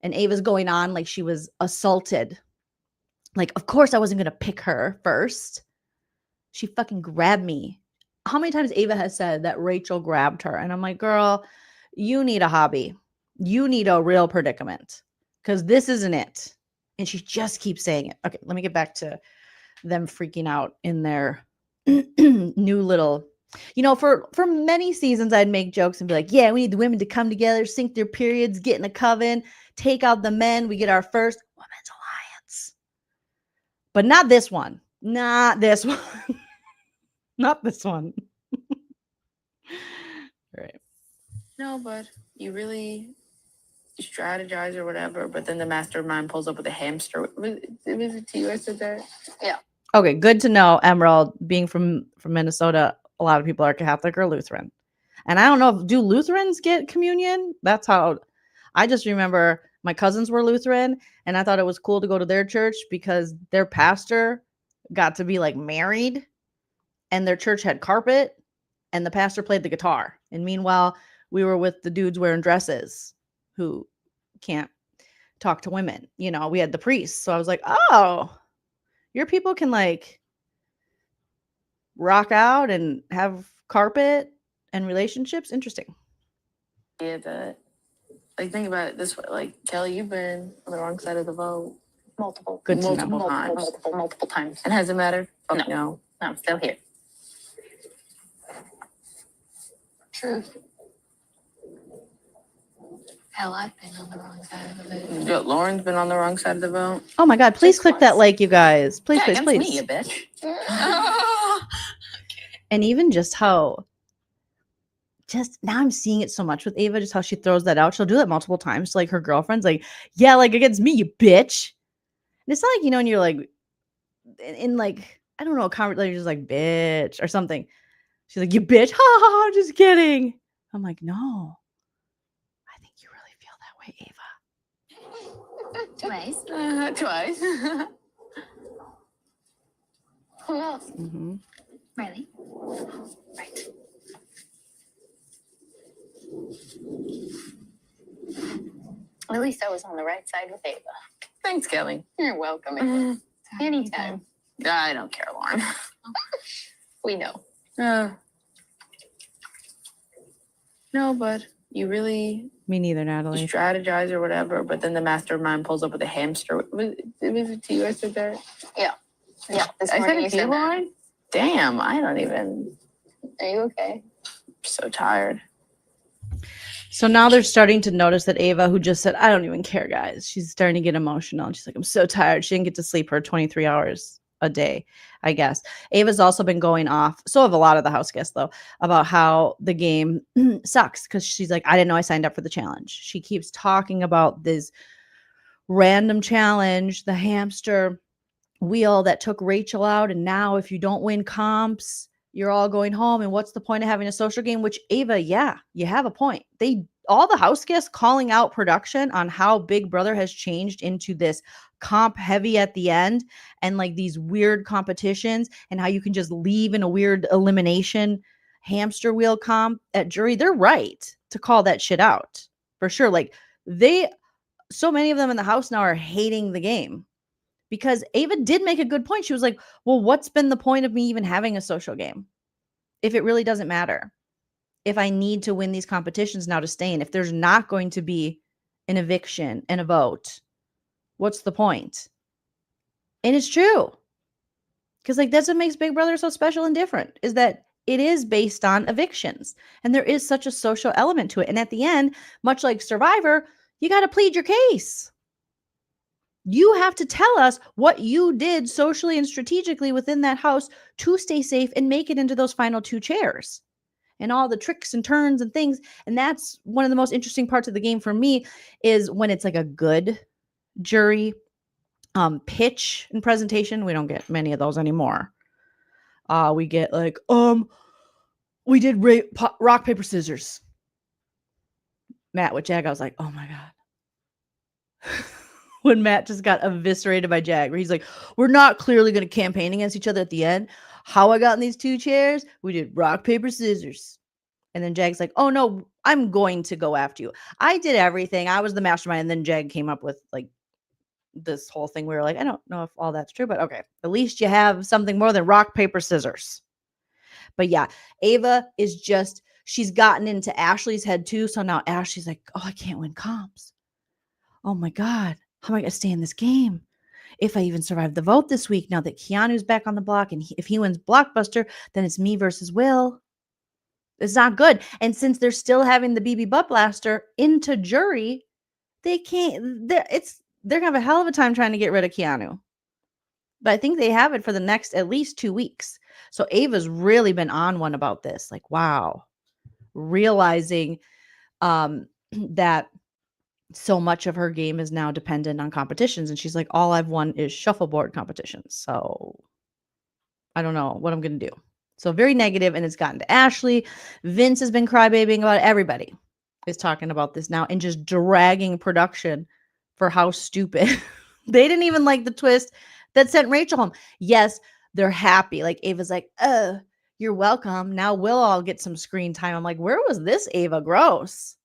And Ava's going on like she was assaulted. Like, of course I wasn't going to pick her first. She fucking grabbed me. How many times Ava has said that Rachel grabbed her? And I'm like, girl, you need a hobby. You need a real predicament because this isn't it. And she just keeps saying it. Okay, let me get back to them freaking out in their new little, you know, for many seasons, I'd make jokes and be like, yeah, we need the women to come together, sync their periods, get in a coven, take out the men. We get our first women's alliance. But not this one. Not this one. Not this one. Right. No, but you really strategize or whatever, but then the mastermind pulls up with a hamster. Was it to you I said that? Yeah. Okay, good to know, Emerald. Being from Minnesota, a lot of people are Catholic or Lutheran. And I don't know, do Lutherans get communion? That's how I just remember my cousins were Lutheran and I thought it was cool to go to their church because their pastor got to be like married and their church had carpet and the pastor played the guitar. And meanwhile, we were with the dudes wearing dresses who can't talk to women. You know, we had the priests. So I was like, oh, your people can like rock out and have carpet and relationships. Interesting. Yeah, that. Like, think about it this way. Like, Kelly, you've been on the wrong side of the vote multiple times. And has it mattered? Fuck no. I'm still here. Truth. Hell, I've been on the wrong side of the vote. Lauren's been on the wrong side of the vote. Oh my God, please click that like, you guys. Please, please, please. Me, you bitch. And even just how, just now I'm seeing it so much with Ava, just how she throws that out. She'll do that multiple times to like her girlfriends, like, yeah, like against me, you bitch. And it's not like, you know, and you're like, in like, I don't know, a conversation, just like, bitch or something. She's like, you bitch. Ha ha ha, just kidding. I'm like, no. I think you really feel that way, Ava. Twice. Twice. Who else? Mm-hmm. Riley. Right. At least I was on the right side with Ava. Thanks, Kelly. You're welcome. Anytime. I don't care, Lauren. We know. No, but you really Me neither, Natalie. strategize or whatever, but then the mastermind pulls up with a hamster. Was it to you I said that? Yeah. Yeah. This I said morning you it to you, said that. Lauren? Damn, I don't even. Are you okay? I'm so tired. So now they're starting to notice that Ava, who just said, I don't even care, guys, she's starting to get emotional. And she's like, I'm so tired. She didn't get to sleep her 23 hours a day, I guess. Ava's also been going off, so have a lot of the house guests, though, about how the game sucks because she's like, I didn't know I signed up for the challenge. She keeps talking about this random challenge, the hamster wheel that took Rachel out. And now if you don't win comps, you're all going home. And what's the point of having a social game? Which, Ava, yeah, you have a point. They all the house guests calling out production on how Big Brother has changed into this comp heavy at the end and like these weird competitions and how you can just leave in a weird elimination hamster wheel comp at jury. They're right to call that shit out for sure. Like so many of them in the house now are hating the game because Ava did make a good point. She was like, well, what's been the point of me even having a social game if it really doesn't matter? If I need to win these competitions now to stay in, if there's not going to be an eviction and a vote, what's the point? And it's true. Because like that's what makes Big Brother so special and different is that it is based on evictions. And there is such a social element to it. And at the end, much like Survivor, you got to plead your case. You have to tell us what you did socially and strategically within that house to stay safe and make it into those final 2 chairs. And all the tricks and turns and things. And that's one of the most interesting parts of the game for me is when it's like a good jury pitch and presentation. We don't get many of those anymore. We get like, we did rock, paper, scissors. Matt with Jag, I was like, oh my God. When Matt just got eviscerated by Jag, where he's like, we're not clearly going to campaign against each other at the end. How I got in these 2 chairs, we did rock, paper, scissors. And then Jag's like, oh no, I'm going to go after you. I did everything. I was the mastermind. And then Jag came up with like this whole thing. We were like, I don't know if all that's true, but okay. At least you have something more than rock, paper, scissors. But yeah, Ava is just, she's gotten into Ashley's head too. So now Ashley's like, oh, I can't win comps. Oh my God. How am I going to stay in this game? If I even survive the vote this week, now that Keanu's back on the block and if he wins Blockbuster, then it's me versus Will. It's not good. And since they're still having the BB Butt Blaster into jury, they can't, they're going to have a hell of a time trying to get rid of Keanu. But I think they have it for the next at least 2 weeks. So Ava's really been on one about this. Like, wow. Realizing that so much of her game is now dependent on competitions. And she's like, all I've won is shuffleboard competitions. So I don't know what I'm going to do. So very negative, and it's gotten to Ashley. Vince has been crybabying about it. Everybody is talking about this now and just dragging production for how stupid. They didn't even like the twist that sent Rachel home. Yes, they're happy. Like Ava's like, you're welcome. Now we'll all get some screen time. I'm like, where was this Ava? Gross.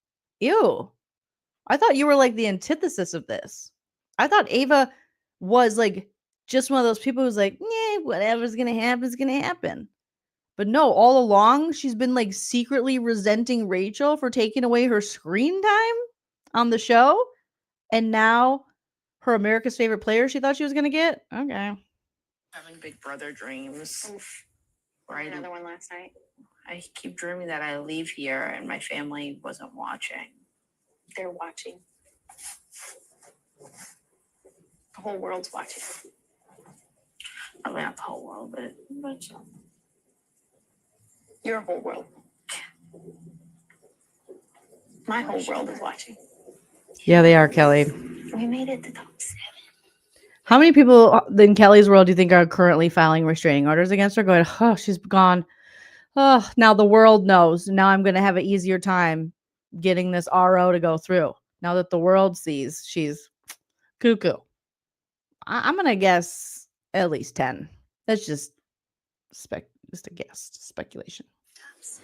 Ew. I thought you were like the antithesis of this. I thought Ava was like just one of those people who's like, yeah, whatever's going to happen is going to happen. But no, all along, she's been like secretly resenting Rachel for taking away her screen time on the show. And now her America's Favorite Player she thought she was going to get. Okay. Having Big Brother dreams. Oof. Right. Another one last night. I keep dreaming that I leave here and my family wasn't watching. They're watching. The whole world's watching. I mean, not the whole world, but Your whole world. My whole world is watching. Yeah, they are, Kelly. We made it to top 7. How many people in Kelly's world do you think are currently filing restraining orders against her? Going, oh, she's gone. Oh, now the world knows. Now I'm going to have an easier time getting this RO to go through. Now that the world sees she's cuckoo. I'm going to guess at least 10. That's just a guess, speculation. Top 7.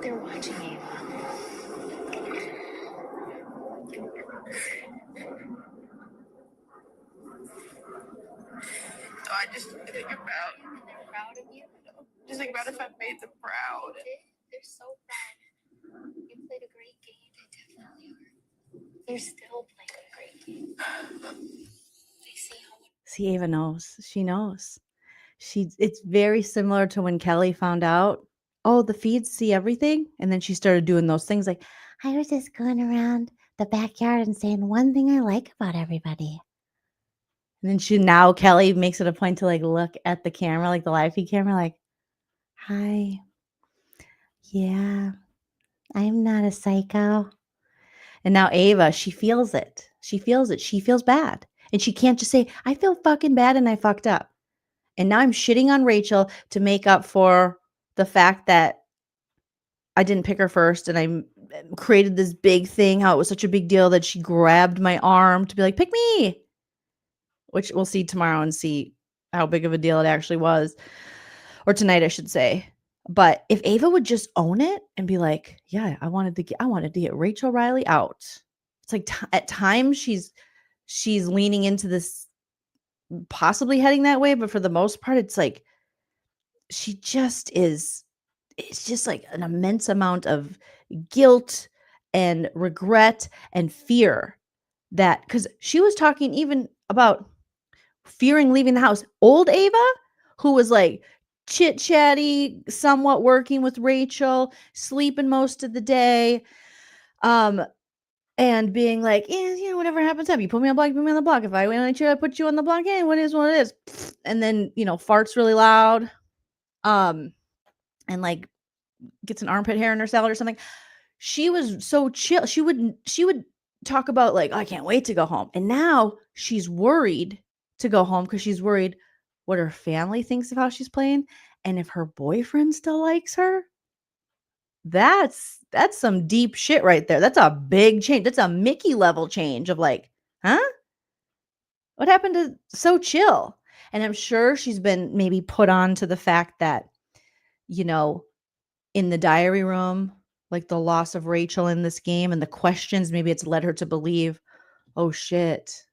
They're watching Ava. So I just think about. They're proud of you. Just think about if I made them proud. They're so proud. You played a great game. They definitely are. You're still playing a great game. They see how much. See, Ava knows. She knows. It's very similar to when Kelly found out, oh, the feeds see everything. And then she started doing those things like, I was just going around the backyard and saying one thing I like about everybody. And then Kelly makes it a point to like look at the camera, like the live feed camera, like, hi. Yeah, I'm not a psycho. And now Ava, she feels it. She feels it. She feels bad. And she can't just say, I feel fucking bad and I fucked up. And now I'm shitting on Rachel to make up for the fact that I didn't pick her first and I created this big thing, how it was such a big deal that she grabbed my arm to be like, pick me, which we'll see tomorrow and see how big of a deal it actually was, or tonight, I should say. But if Ava would just own it and be like, yeah, I wanted to get Rachel Riley out. It's like at times she's leaning into this, possibly heading that way, but for the most part, it's like she just is. It's just like an immense amount of guilt and regret and fear, that because she was talking even about fearing leaving the house. Old Ava, who was like chit chatty, somewhat working with Rachel, sleeping most of the day, and being like, whatever happens, you put me on the block, you put me on the block. If I want you, I put you on the block. Hey, what is what it is. And then, farts really loud, and like gets an armpit hair in her salad or something. She was so chill. She would talk about like, oh, I can't wait to go home. And now she's worried to go home because she's worried what her family thinks of how she's playing, and if her boyfriend still likes her. That's some deep shit right there. That's a big change. That's a Mickey level change of like, huh? What happened to so chill? And I'm sure she's been maybe put on to the fact that, in the diary room, like the loss of Rachel in this game and the questions, maybe it's led her to believe, oh shit,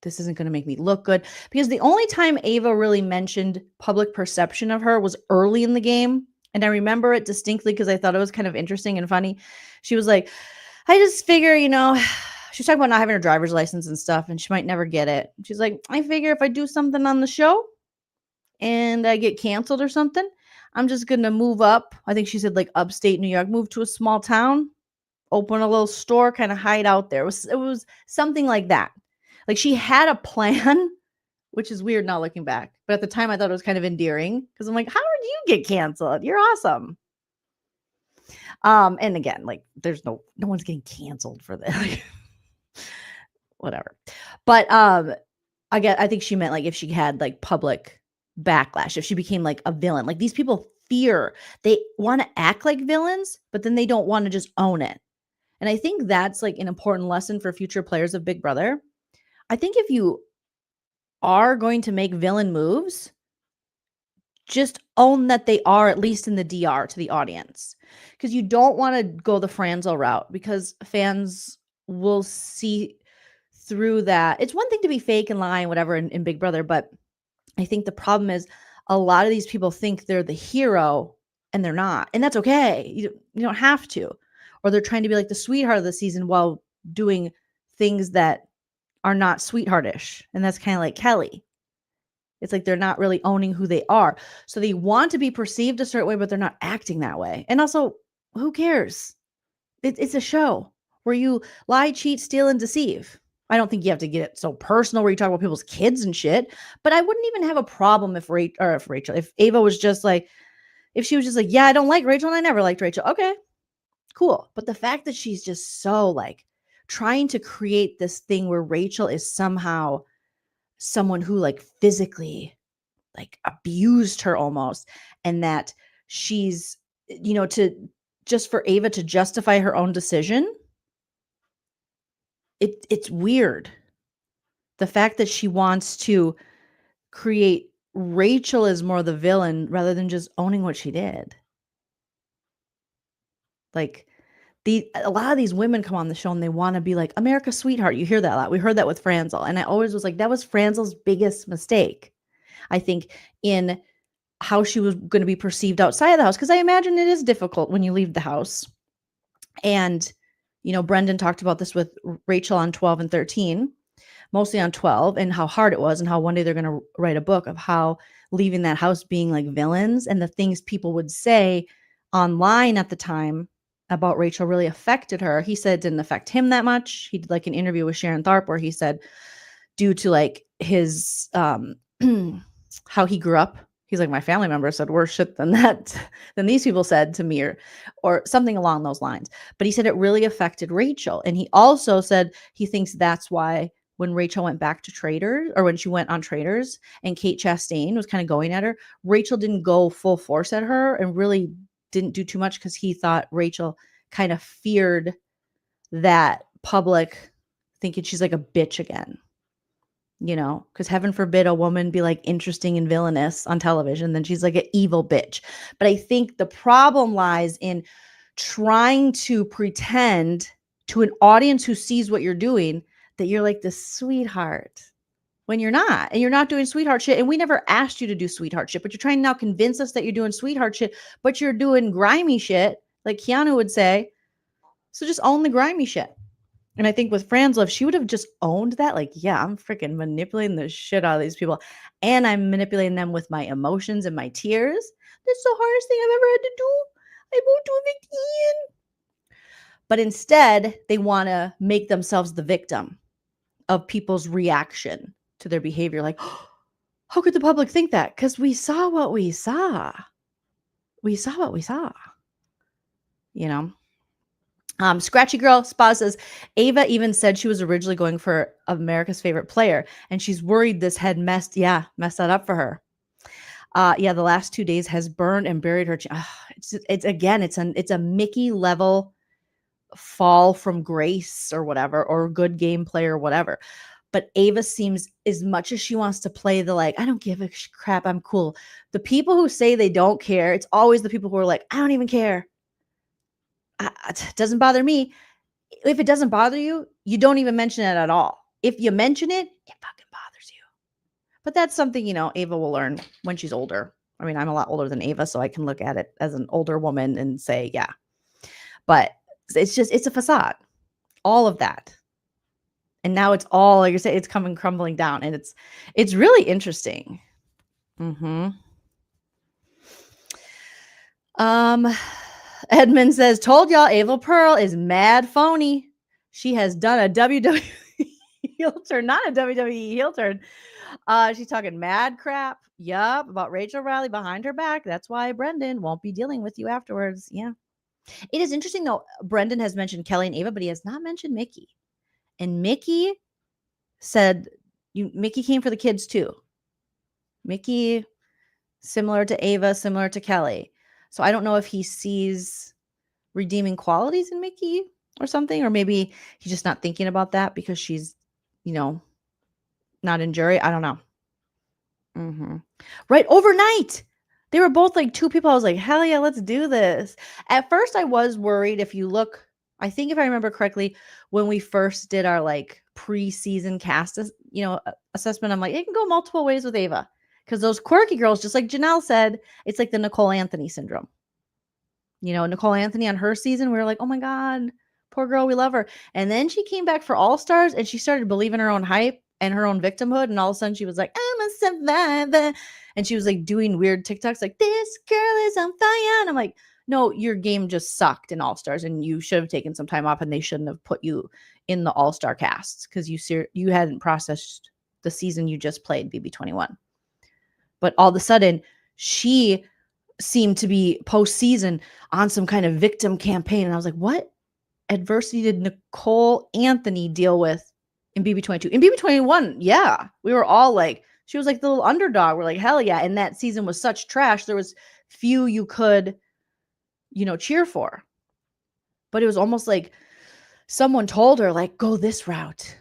this isn't going to make me look good. Because the only time Ava really mentioned public perception of her was early in the game. And I remember it distinctly because I thought it was kind of interesting and funny. She was like, I just figure, she was talking about not having her driver's license and stuff, and she might never get it. She's like, I figure if I do something on the show and I get canceled or something, I'm just going to move up. I think she said like upstate New York, move to a small town, open a little store, kind of hide out there. It was something like that. Like she had a plan, which is weird now looking back. But at the time I thought it was kind of endearing because I'm like, how did you get canceled? You're awesome. And again, like there's no one's getting canceled for this. Whatever. But I think she meant like if she had like public backlash, if she became like a villain. Like these people fear, they want to act like villains, but then they don't want to just own it. And I think that's like an important lesson for future players of Big Brother. I think if you are going to make villain moves, just own that they are, at least in the DR, to the audience. Because you don't want to go the Franzel route, because fans will see through that. It's one thing to be fake and lie and whatever in Big Brother, but I think the problem is a lot of these people think they're the hero and they're not. And that's okay. You don't have to. Or they're trying to be like the sweetheart of the season while doing things that are not sweetheartish. And that's kind of like Kelly. It's like they're not really owning who they are. So they want to be perceived a certain way, but they're not acting that way. And also, who cares? It's a show where you lie, cheat, steal, and deceive. I don't think you have to get it so personal where you talk about people's kids and shit. But I wouldn't even have a problem if Ava was just like, if she was just like, yeah, I don't like Rachel and I never liked Rachel. Okay, cool. But the fact that she's just so like trying to create this thing where Rachel is somehow someone who like physically like abused her almost, and that she's, to just for Ava to justify her own decision. It's weird. The fact that she wants to create Rachel as more the villain rather than just owning what she did. Like a lot of these women come on the show and they want to be like America's sweetheart. You hear that a lot. We heard that with Franzel. And I always was like, that was Franzel's biggest mistake, I think, in how she was going to be perceived outside of the house. Because I imagine it is difficult when you leave the house. And, Brendan talked about this with Rachel on 12 and 13, mostly on 12, and how hard it was, and how one day they're going to write a book of how leaving that house being like villains and the things people would say online at the time about Rachel really affected her. He said it didn't affect him that much. He did like an interview with Sharon Tharp where he said due to like his how he grew up, he's like, my family members said worse shit than these people said to me, or something along those lines. But he said it really affected Rachel. And he also said he thinks that's why when Rachel went back to Traders, or when she went on Traders and Kate Chastain was kind of going at her, Rachel didn't go full force at her and really didn't do too much because he thought Rachel kind of feared that public thinking she's like a bitch again. You know, because heaven forbid a woman be like interesting and villainous on television, then she's like an evil bitch. But I think the problem lies in trying to pretend to an audience who sees what you're doing that you're like the sweetheart when you're not, and you're not doing sweetheart shit. And we never asked you to do sweetheart shit, but you're trying to now convince us that you're doing sweetheart shit, but you're doing grimy shit, like Keanu would say. So just own the grimy shit. And I think with Fran's Love, she would have just owned that. Like, yeah, I'm freaking manipulating the shit out of these people. And I'm manipulating them with my emotions and my tears. That's the hardest thing I've ever had to do. I won't do evict Ian. But instead, they want to make themselves the victim of people's reaction to their behavior. Like, oh, how could the public think that? Because we saw what we saw. We saw what we saw. You know? Scratchy Girl Spa says, Ava even said she was originally going for America's Favorite Player, and she's worried this had messed that up for her. The last 2 days has burned and buried her. It's a Mickey level fall from grace or whatever, or good gameplay or whatever. But Ava seems, as much as she wants to play the like, I don't give a crap, I'm cool. The people who say they don't care, it's always the people who are like, I don't even care. It doesn't bother me. If it doesn't bother you, you don't even mention it at all. If you mention it, it fucking bothers you. But that's something, you know, Ava will learn when she's older. I mean, I'm a lot older than Ava, so I can look at it as an older woman and say, yeah. But it's a facade. All of that. And now it's all, like you say, it's coming crumbling down. And it's really interesting. Edmund says, told y'all Ava Pearl is mad phony. She has done a WWE heel turn, not a WWE heel turn. She's talking mad crap. Yup, about Rachel Riley behind her back. That's why Brendan won't be dealing with you afterwards. Yeah. It is interesting, though. Brendan has mentioned Kelly and Ava, but he has not mentioned Mickey. And Mickey said, Mickey came for the kids, too. Mickey, similar to Ava, similar to Kelly. So I don't know if he sees redeeming qualities in Mickey or something, or maybe he's just not thinking about that because she's, you know, not in jury. I don't know. Right. Overnight. They were both like two people. I was like, hell yeah, let's do this. At first I was worried. If you look, I think if I remember correctly, when we first did our like preseason cast, assessment, I'm like, it can go multiple ways with Ava. Because those quirky girls, just like Janelle said, it's like the Nicole Anthony syndrome. You know, Nicole Anthony on her season, we were like, oh my God, poor girl, we love her. And then she came back for All Stars and she started believing her own hype and her own victimhood. And all of a sudden she was like, I'm a survivor. And she was like doing weird TikToks like, this girl is on fire. And I'm like, no, your game just sucked in All Stars and you should have taken some time off and they shouldn't have put you in the All Star casts because you hadn't processed the season you just played, BB21. But all of a sudden, she seemed to be postseason on some kind of victim campaign. And I was like, what adversity did Nicole Anthony deal with in BB22? In BB21, yeah. We were all like, she was like the little underdog. We're like, hell yeah. And that season was such trash. There was few you could, cheer for. But it was almost like someone told her, like, go this route.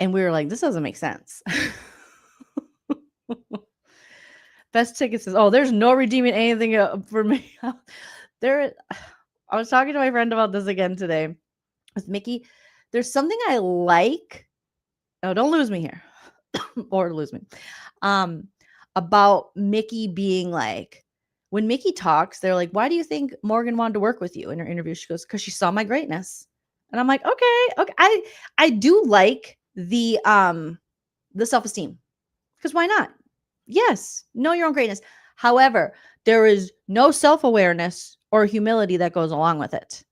And we were like, this doesn't make sense. Best ticket says, oh, there's no redeeming anything for me. I was talking to my friend about this again today with Mickey. There's something I like. Oh, don't lose me here. Or lose me. About Mickey being like, when Mickey talks, they're like, why do you think Morgan wanted to work with you? In her interview, she goes, because she saw my greatness. And I'm like, okay. I do like the self-esteem. Because why not? Yes, know your own greatness. However, there is no self-awareness or humility that goes along with it.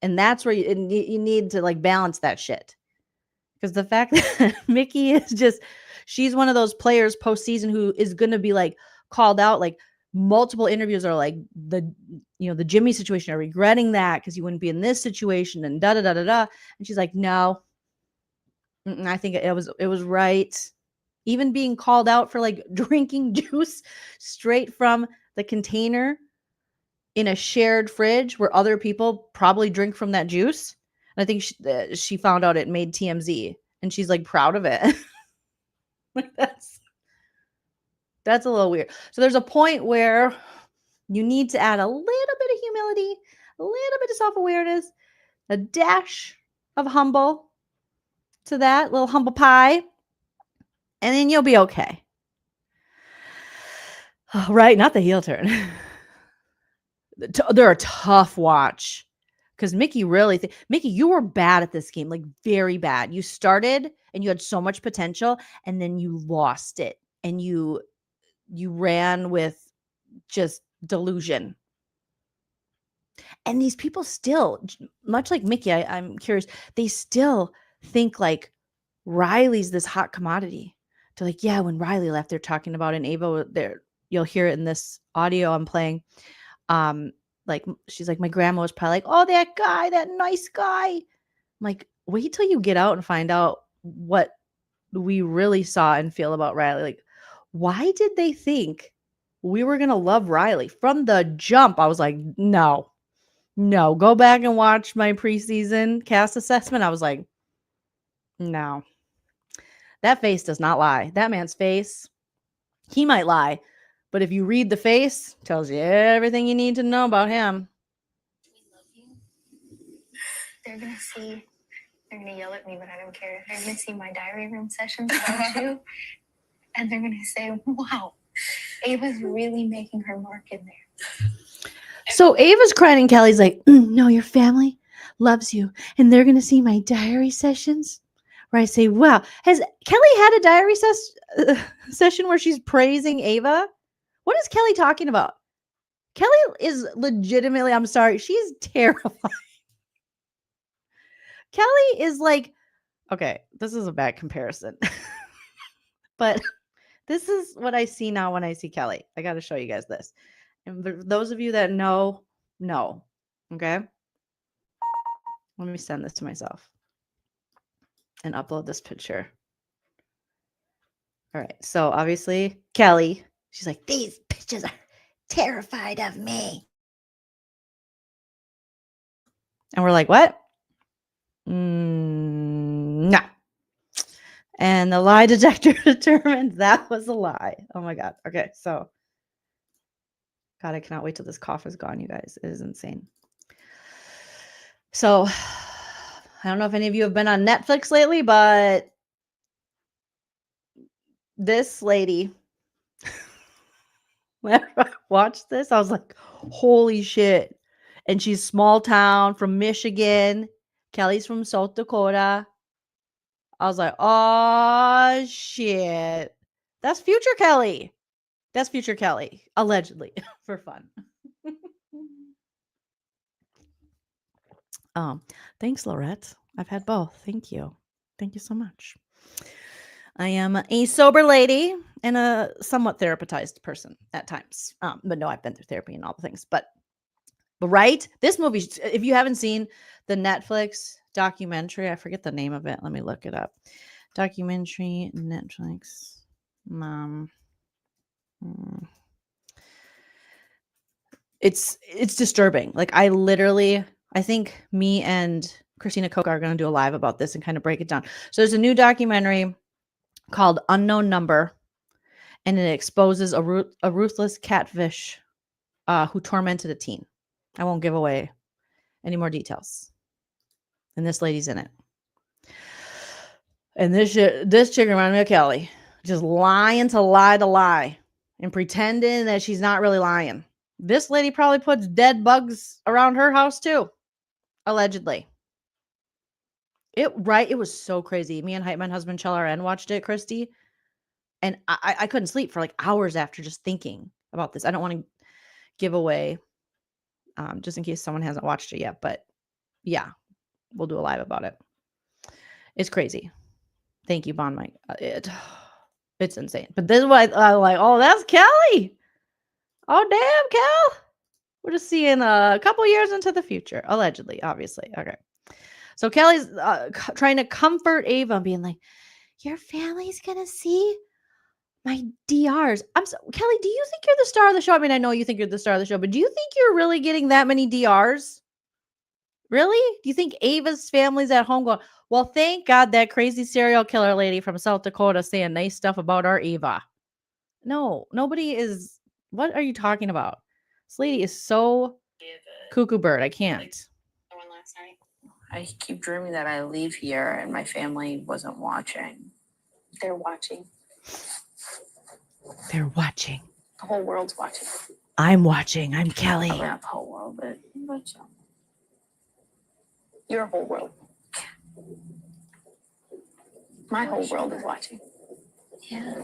And that's where you need to like balance that shit. Because the fact that Mickey is just, she's one of those players postseason who is going to be like called out. Like multiple interviews are like the Jimmy situation, are regretting that because you wouldn't be in this situation and da-da-da-da-da. And she's like, no, I think it was right. Even being called out for like drinking juice straight from the container in a shared fridge where other people probably drink from that juice. And I think she found out it made TMZ, and she's like proud of it. Like that's a little weird. So there's a point where you need to add a little bit of humility, a little bit of self-awareness, a dash of humble to that little humble pie, and then you'll be okay. Oh, right, not the heel turn. They're a tough watch because Mickey Mickey, you were bad at this game, like very bad. You started and you had so much potential, and then you lost it, and you ran with just delusion. And these people still, much like Mickey, I'm curious, they still think like Riley's this hot commodity. They're like, yeah, when Riley left, they're talking about an Ava there. You'll hear it in this audio I'm playing. Like she's like, my grandma was probably like, oh, that guy, that nice guy. I'm like, wait till you get out and find out what we really saw and feel about Riley. Like, why did they think we were gonna love Riley from the jump? I was like, no, go back and watch my preseason cast assessment. I was like, no, that face does not lie. That man's face, he might lie, but if you read the face, tells you everything you need to know about him. We love you. They're gonna yell at me, but I don't care. They're gonna see my diary room sessions about you, and they're gonna say, wow, Ava's really making her mark in there. So Ava's crying and Kelly's like, no, your family loves you, and they're gonna see my diary sessions where I say, wow, has Kelly had a diary session where she's praising Ava? What is Kelly talking about? Kelly is legitimately, I'm sorry, she's terrified. Kelly is like, okay, this is a bad comparison, but this is what I see now when I see Kelly. I got to show you guys this. And for those of you that know, okay? Let me send this to myself and upload this picture. All right, so obviously Kelly, she's like, these bitches are terrified of me. And we're like, what? No. And the lie detector determined that was a lie. Oh my God. Okay, so God, I cannot wait till this cough is gone, you guys. It is insane. So I don't know if any of you have been on Netflix lately, but this lady, when I watched this, I was like, holy shit. And she's small town from Michigan. Kelly's from South Dakota. I was like, oh shit. That's future Kelly. That's future Kelly, allegedly, for fun. Thanks, Lorette. I've had both. Thank you. Thank you so much. I am a sober lady and a somewhat therapized person at times. But no, I've been through therapy and all the things. But right, this movie, if you haven't seen the Netflix documentary, I forget the name of it. Let me look it up. Documentary, Netflix. It's disturbing. Like I think me and Christina Koch are going to do a live about this and kind of break it down. So there's a new documentary called Unknown Number, and it exposes a ruthless catfish who tormented a teen. I won't give away any more details. And this lady's in it. And this chick reminded me of Kelly. Just lying to lie and pretending that she's not really lying. This lady probably puts dead bugs around her house too, allegedly. It was so crazy. Me and my husband Chell watched it, Christy, and I couldn't sleep for like hours after just thinking about this. I don't want to give away, just in case someone hasn't watched it yet, but yeah, we'll do a live about it. It's crazy. Thank you, Bon Mike. It's insane. But this is why I'm like, oh, that's Kelly. Oh, damn, Kel. We're just seeing a couple years into the future, allegedly, obviously. Okay. So Kelly's trying to comfort Ava, being like, your family's going to see my DRs. Kelly, do you think you're the star of the show? I mean, I know you think you're the star of the show, but do you think you're really getting that many DRs? Really? Do you think Ava's family's at home going, well, thank God that crazy serial killer lady from South Dakota saying nice stuff about our Ava? No, nobody is. What are you talking about? This lady is so cuckoo bird. I can't. Last night. I keep dreaming that I leave here and my family wasn't watching. They're watching. They're watching. The whole world's watching. I'm watching. I'm Kelly. Probably not the whole world, but your whole world. My whole world is watching. Yeah.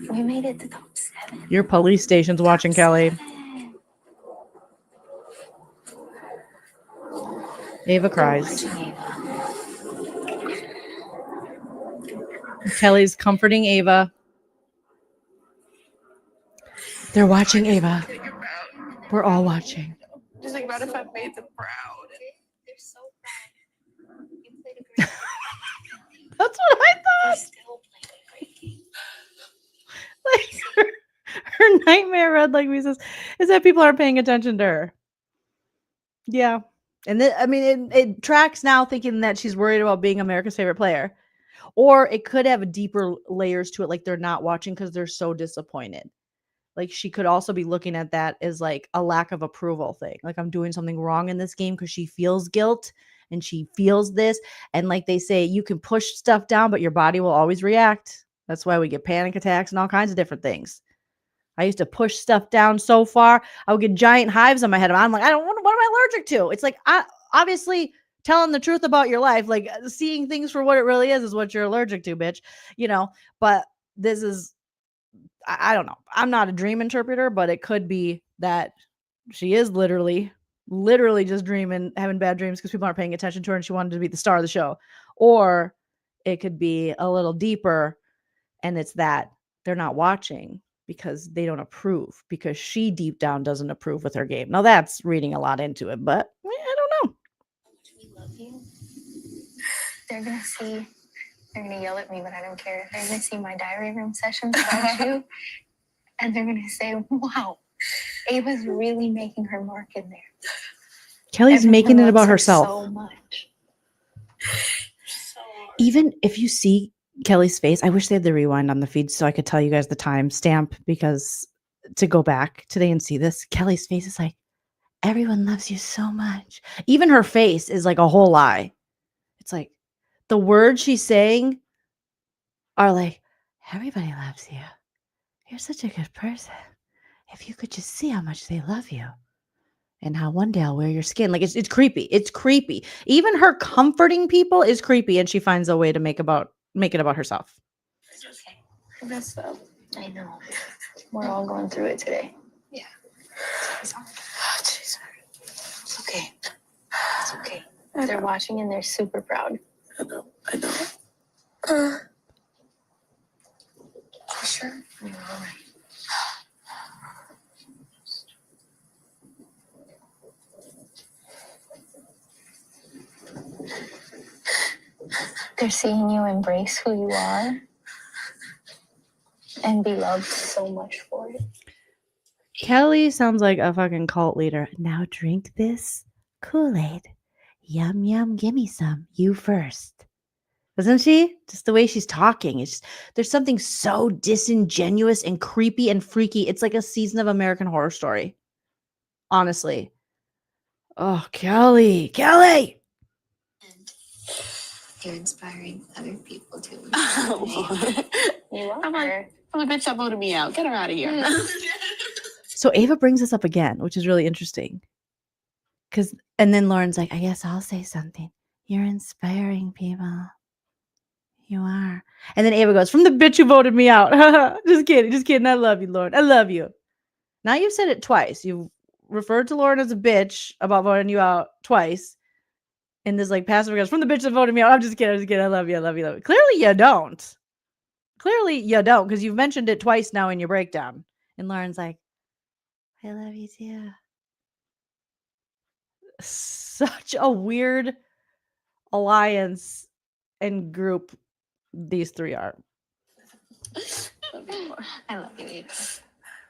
We made it to top 7. Your police station's watching, Kelly. Ava cries. Kelly's comforting Ava. They're watching Ava. We're all watching. Just think about if I made them proud. They're so proud. You played a great game. That's what I They're thought. still playing a great game. Like her nightmare read like me says is that people aren't paying attention to her. Yeah. And I mean, it tracks now thinking that she's worried about being America's favorite player. Or it could have deeper layers to it, like they're not watching because they're so disappointed. Like she could also be looking at that as like a lack of approval thing. Like I'm doing something wrong in this game because she feels guilt and she feels this. And like they say, you can push stuff down, but your body will always react. That's why we get panic attacks and all kinds of different things. I used to push stuff down so far, I would get giant hives on my head. I'm like, what am I allergic to? It's like, obviously telling the truth about your life, like seeing things for what it really is what you're allergic to, bitch. You know, but this is, I don't know. I'm not a dream interpreter, but it could be that she is literally just dreaming, having bad dreams because people aren't paying attention to her and she wanted to be the star of the show. Or it could be a little deeper and it's that they're not watching because they don't approve, because she deep down doesn't approve with her game. Now that's reading a lot into it, but I don't know. We love you. They're going to see, they're going to yell at me, but I don't care. They're going to see my diary room sessions about you. And they're going to say, wow, Ava's really making her mark in there. Kelly's Everyone making it loves about her herself. so much. Even if you see Kelly's face, I wish they had the rewind on the feed so I could tell you guys the time stamp, because to go back today and see this, Kelly's face is like, everyone loves you so much. Even her face is like a whole lie. It's like the words she's saying are like, everybody loves you. You're such a good person. If you could just see how much they love you and how one day I'll wear your skin. Like it's creepy. It's creepy. Even her comforting people is creepy, and she finds a way to make it about herself. It's okay. I messed up. I know. We're all going through it today. Yeah. It's okay. It's okay. They're watching and they're super proud. I know. For sure. You're all right. They're seeing you embrace who you are and be loved so much for it. Kelly sounds like a fucking cult leader. Now drink this Kool-Aid. Yum, yum, gimme some. You first. Doesn't she? Just the way she's talking. There's something so disingenuous and creepy and freaky. It's like a season of American Horror Story. Honestly. Oh, Kelly. You're inspiring other people too. You are. I'm a bitch that voted me out. Get her out of here. So Ava brings this up again, which is really interesting. And then Lauren's like, I guess I'll say something. You're inspiring people. You are. And then Ava goes, from the bitch who voted me out. Just kidding. I love you, Lauren. I love you. Now you've said it twice. You've referred to Lauren as a bitch about voting you out twice. And this like passive goes, from the bitch that voted me out. I'm just kidding. I love you. Clearly you don't. Because you've mentioned it twice now in your breakdown. And Lauren's like, I love you too. Such a weird alliance and group these three are. I love you.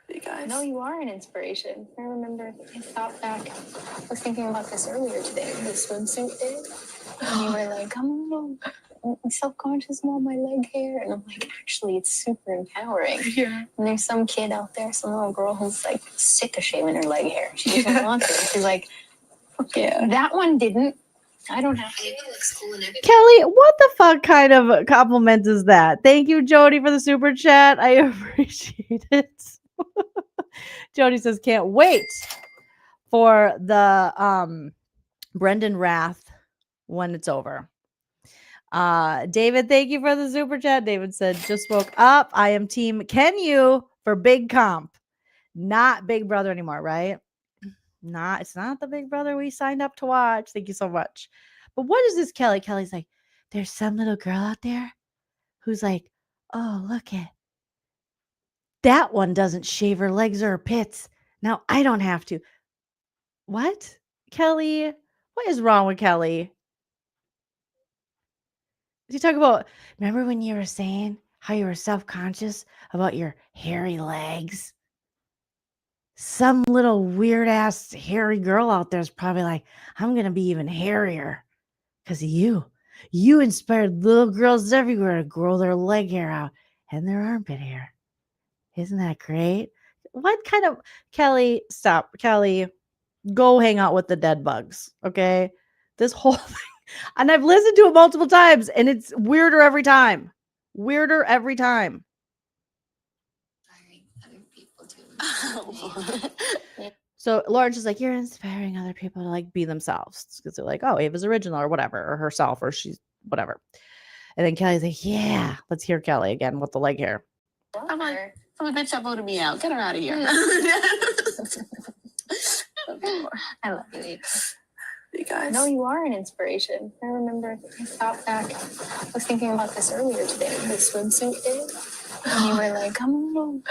You guys. No, you are an inspiration. I remember I thought back, I was thinking about this earlier today, the swimsuit day. And you were like, I'm a little self-conscious about my leg hair. And I'm like, actually, it's super empowering. Yeah. And there's some kid out there, some little girl who's like sick of shaving her leg hair. She doesn't want to. She's like, fuck yeah. That one didn't. I don't have to. Kelly, what the fuck kind of compliment is that? Thank you, Jody, for the super chat. I appreciate it. Jody says, can't wait for the Brendan Wrath when it's over. David, thank you for the super chat. David said, just woke up. I am team Can You for Big Comp. Not Big Brother anymore, right? It's not the Big Brother we signed up to watch. Thank you so much. But what is this, Kelly? Kelly's like, there's some little girl out there who's like, oh, look at that one doesn't shave her legs or her pits. Now I don't have to. What? Kelly? What is wrong with Kelly? You talk about, remember when you were saying how you were self-conscious about your hairy legs? Some little weird ass hairy girl out there is probably like, I'm going to be even hairier because of you. You inspired little girls everywhere to grow their leg hair out and their armpit hair. Isn't that great? What kind of, Kelly, stop. Kelly, go hang out with the dead bugs. Okay. This whole thing. And I've listened to it multiple times and it's weirder every time. Weirder every time. So Lawrence is like, you're inspiring other people to like be themselves because they're like, oh, Ava's original or whatever, or herself, or she's whatever. And then Kelly's like, yeah, let's hear Kelly again with the leg hair. I'm like, some bitch that voted me out. Get her out of here. I love you. You guys. No, you are an inspiration. I remember I thought back, I was thinking about this earlier today, the swimsuit day. And you were like, I'm a little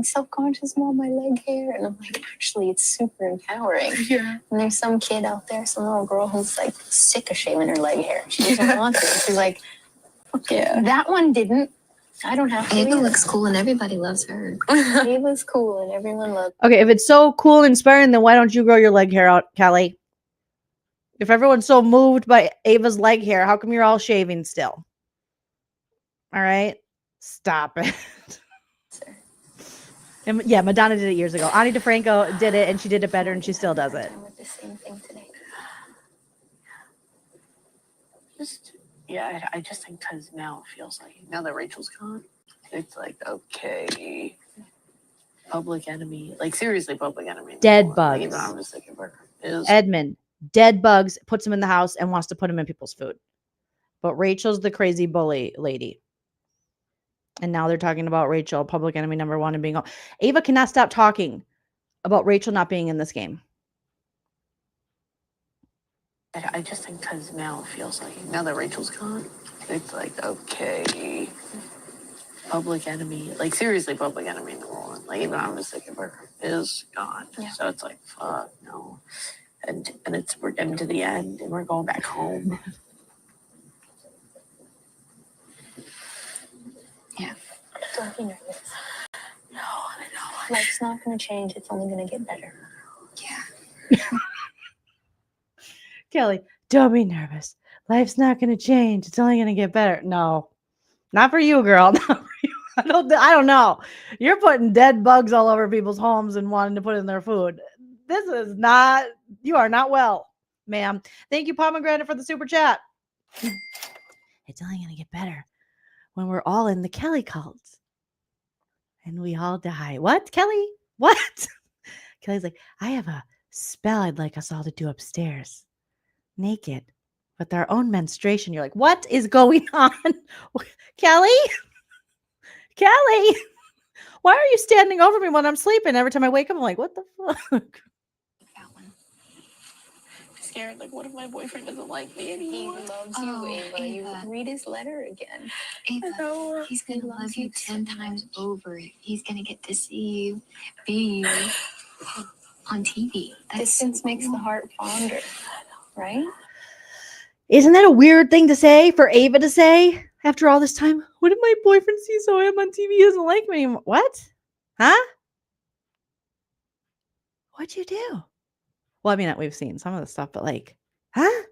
self-conscious about my leg hair. And I'm like, actually, it's super empowering. Yeah. And there's some kid out there, some little girl who's like sick of shaving her leg hair. She doesn't want to. She's like, fuck yeah. That one didn't. I don't have to. Ava looks cool and everybody loves her. Ava's cool and everyone loves her. Okay, if it's so cool and inspiring, then why don't you grow your leg hair out, Kelly? If everyone's so moved by Ava's leg hair, how come you're all shaving still? All right? Stop it. And yeah, Madonna did it years ago. Ani DeFranco did it, and she did it better, and she still does it. The same thing today. I just think because now it feels like, now that Rachel's gone, it's like, okay, Public Enemy, like seriously, Public Enemy. Dead bugs. Like, even I'm just thinking, Edmund, dead bugs, puts him in the house and wants to put him in people's food. But Rachel's the crazy bully lady. And now they're talking about Rachel, Public Enemy number one, and being. Ava cannot stop talking about Rachel not being in this game. I just think because now it feels like, now that Rachel's gone, it's like, okay, Public Enemy, like seriously, Public Enemy number one. Like even I'm just thinking, is gone. Yeah. So it's like, fuck no. And we're getting to the end and we're going back home. Yeah. Don't be nervous. No, I know. Life's not going to change. It's only going to get better. Yeah. Kelly, don't be nervous. Life's not going to change. It's only going to get better. No, not for you, girl. Not for you. I don't know. You're putting dead bugs all over people's homes and wanting to put in their food. This is not, you are not well, ma'am. Thank you, Pomegranate, for the super chat. It's only going to get better when we're all in the Kelly cult and we all die. What, Kelly? What? Kelly's like, I have a spell I'd like us all to do upstairs. Naked with our own menstruation. You're like, what is going on? Kelly? Kelly? Why are you standing over me when I'm sleeping? Every time I wake up, I'm like, what the fuck? Scared, like, what if my boyfriend doesn't like me anymore? He loves you, Ava. You read his letter again. Ava, he's going to love you 10 times over. He's gonna get to see you be on TV. Distance makes the heart fonder, right? Isn't that a weird thing to say for Ava to say after all this time? What did my boyfriend see so I'm on TV? He doesn't like me anymore. What? Huh? What'd you do? Well, I mean, we've seen some of the stuff, but like, huh?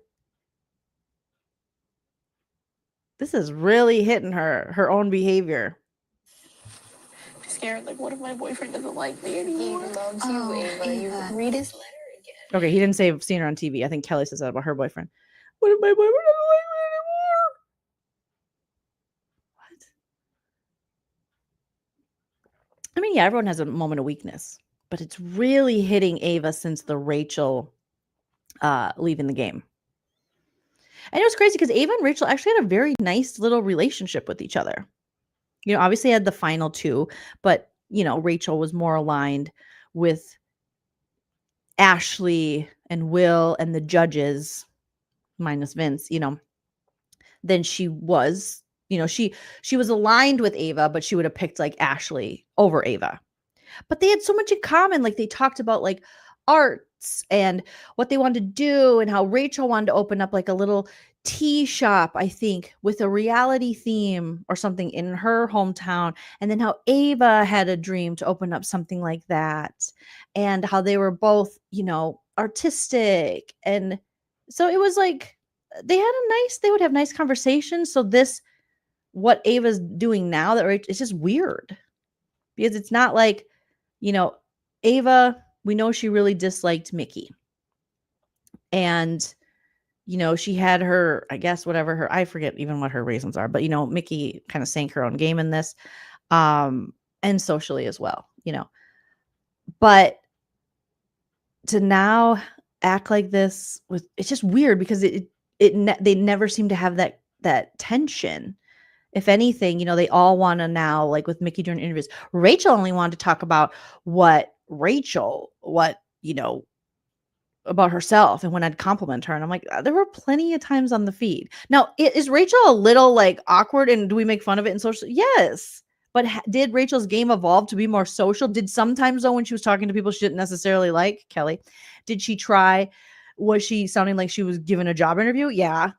This is really hitting her own behavior. I'm scared. Like, what if my boyfriend doesn't like me anymore? He loves you, Ava. You read his letter again. Okay, he didn't say I've seen her on TV. I think Kelly says that about her boyfriend. What if my boyfriend doesn't like me anymore? What? I mean, yeah, everyone has a moment of weakness, but it's really hitting Ava since the Rachel leaving the game. And it was crazy because Ava and Rachel actually had a very nice little relationship with each other. You know, obviously had the final two, but, you know, Rachel was more aligned with Ashley and Will and the judges, minus Vince, you know, than she was. You know, she was aligned with Ava, but she would have picked like Ashley over Ava. But they had so much in common. Like they talked about like arts and what they wanted to do and how Rachel wanted to open up like a little tea shop, I think, with a reality theme or something in her hometown. And then how Ava had a dream to open up something like that. And how they were both, you know, artistic. And so it was like they would have nice conversations. So what Ava's doing now that it's just weird because it's not like, you know, Ava, we know she really disliked Mickey. And, you know, she had her, I guess, whatever I forget even what her reasons are, but, you know, Mickey kind of sank her own game in this, and socially as well, you know. But to now act like this it's just weird because they never seem to have that tension. If anything, you know, they all want to now, like with Mickey during interviews, Rachel only wanted to talk about you know, about herself and when I'd compliment her. And I'm like, there were plenty of times on the feed. Now, is Rachel a little like awkward and do we make fun of it in social? Yes. But did Rachel's game evolve to be more social? Did sometimes though, when she was talking to people she didn't necessarily like, Kelly, did she try? Was she sounding like she was given a job interview? Yeah.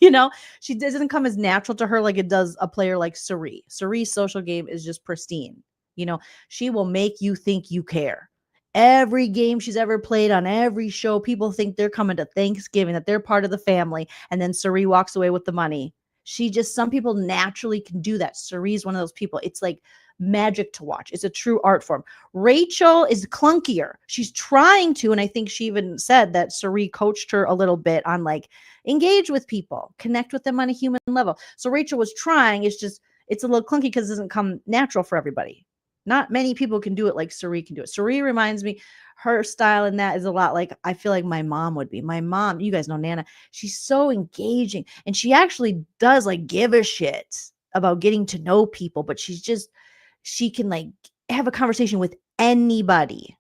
You know, she doesn't come as natural to her like it does a player like Suri. Suri's social game is just pristine. You know, she will make you think you care. Every game she's ever played on every show, people think they're coming to Thanksgiving, that they're part of the family. And then Suri walks away with the money. Some people naturally can do that. Suri's one of those people. It's like magic to watch. It's a true art form. Rachel is clunkier. She's trying to, and I think she even said that Suri coached her a little bit on like engage with people, connect with them on a human level. So Rachel was trying. It's a little clunky because it doesn't come natural for everybody. Not many people can do it like Suri can do it. Suri reminds me, her style in that is a lot like I feel like my mom would be. My mom, you guys know Nana, she's so engaging and she actually does like give a shit about getting to know people, but she can like have a conversation with anybody.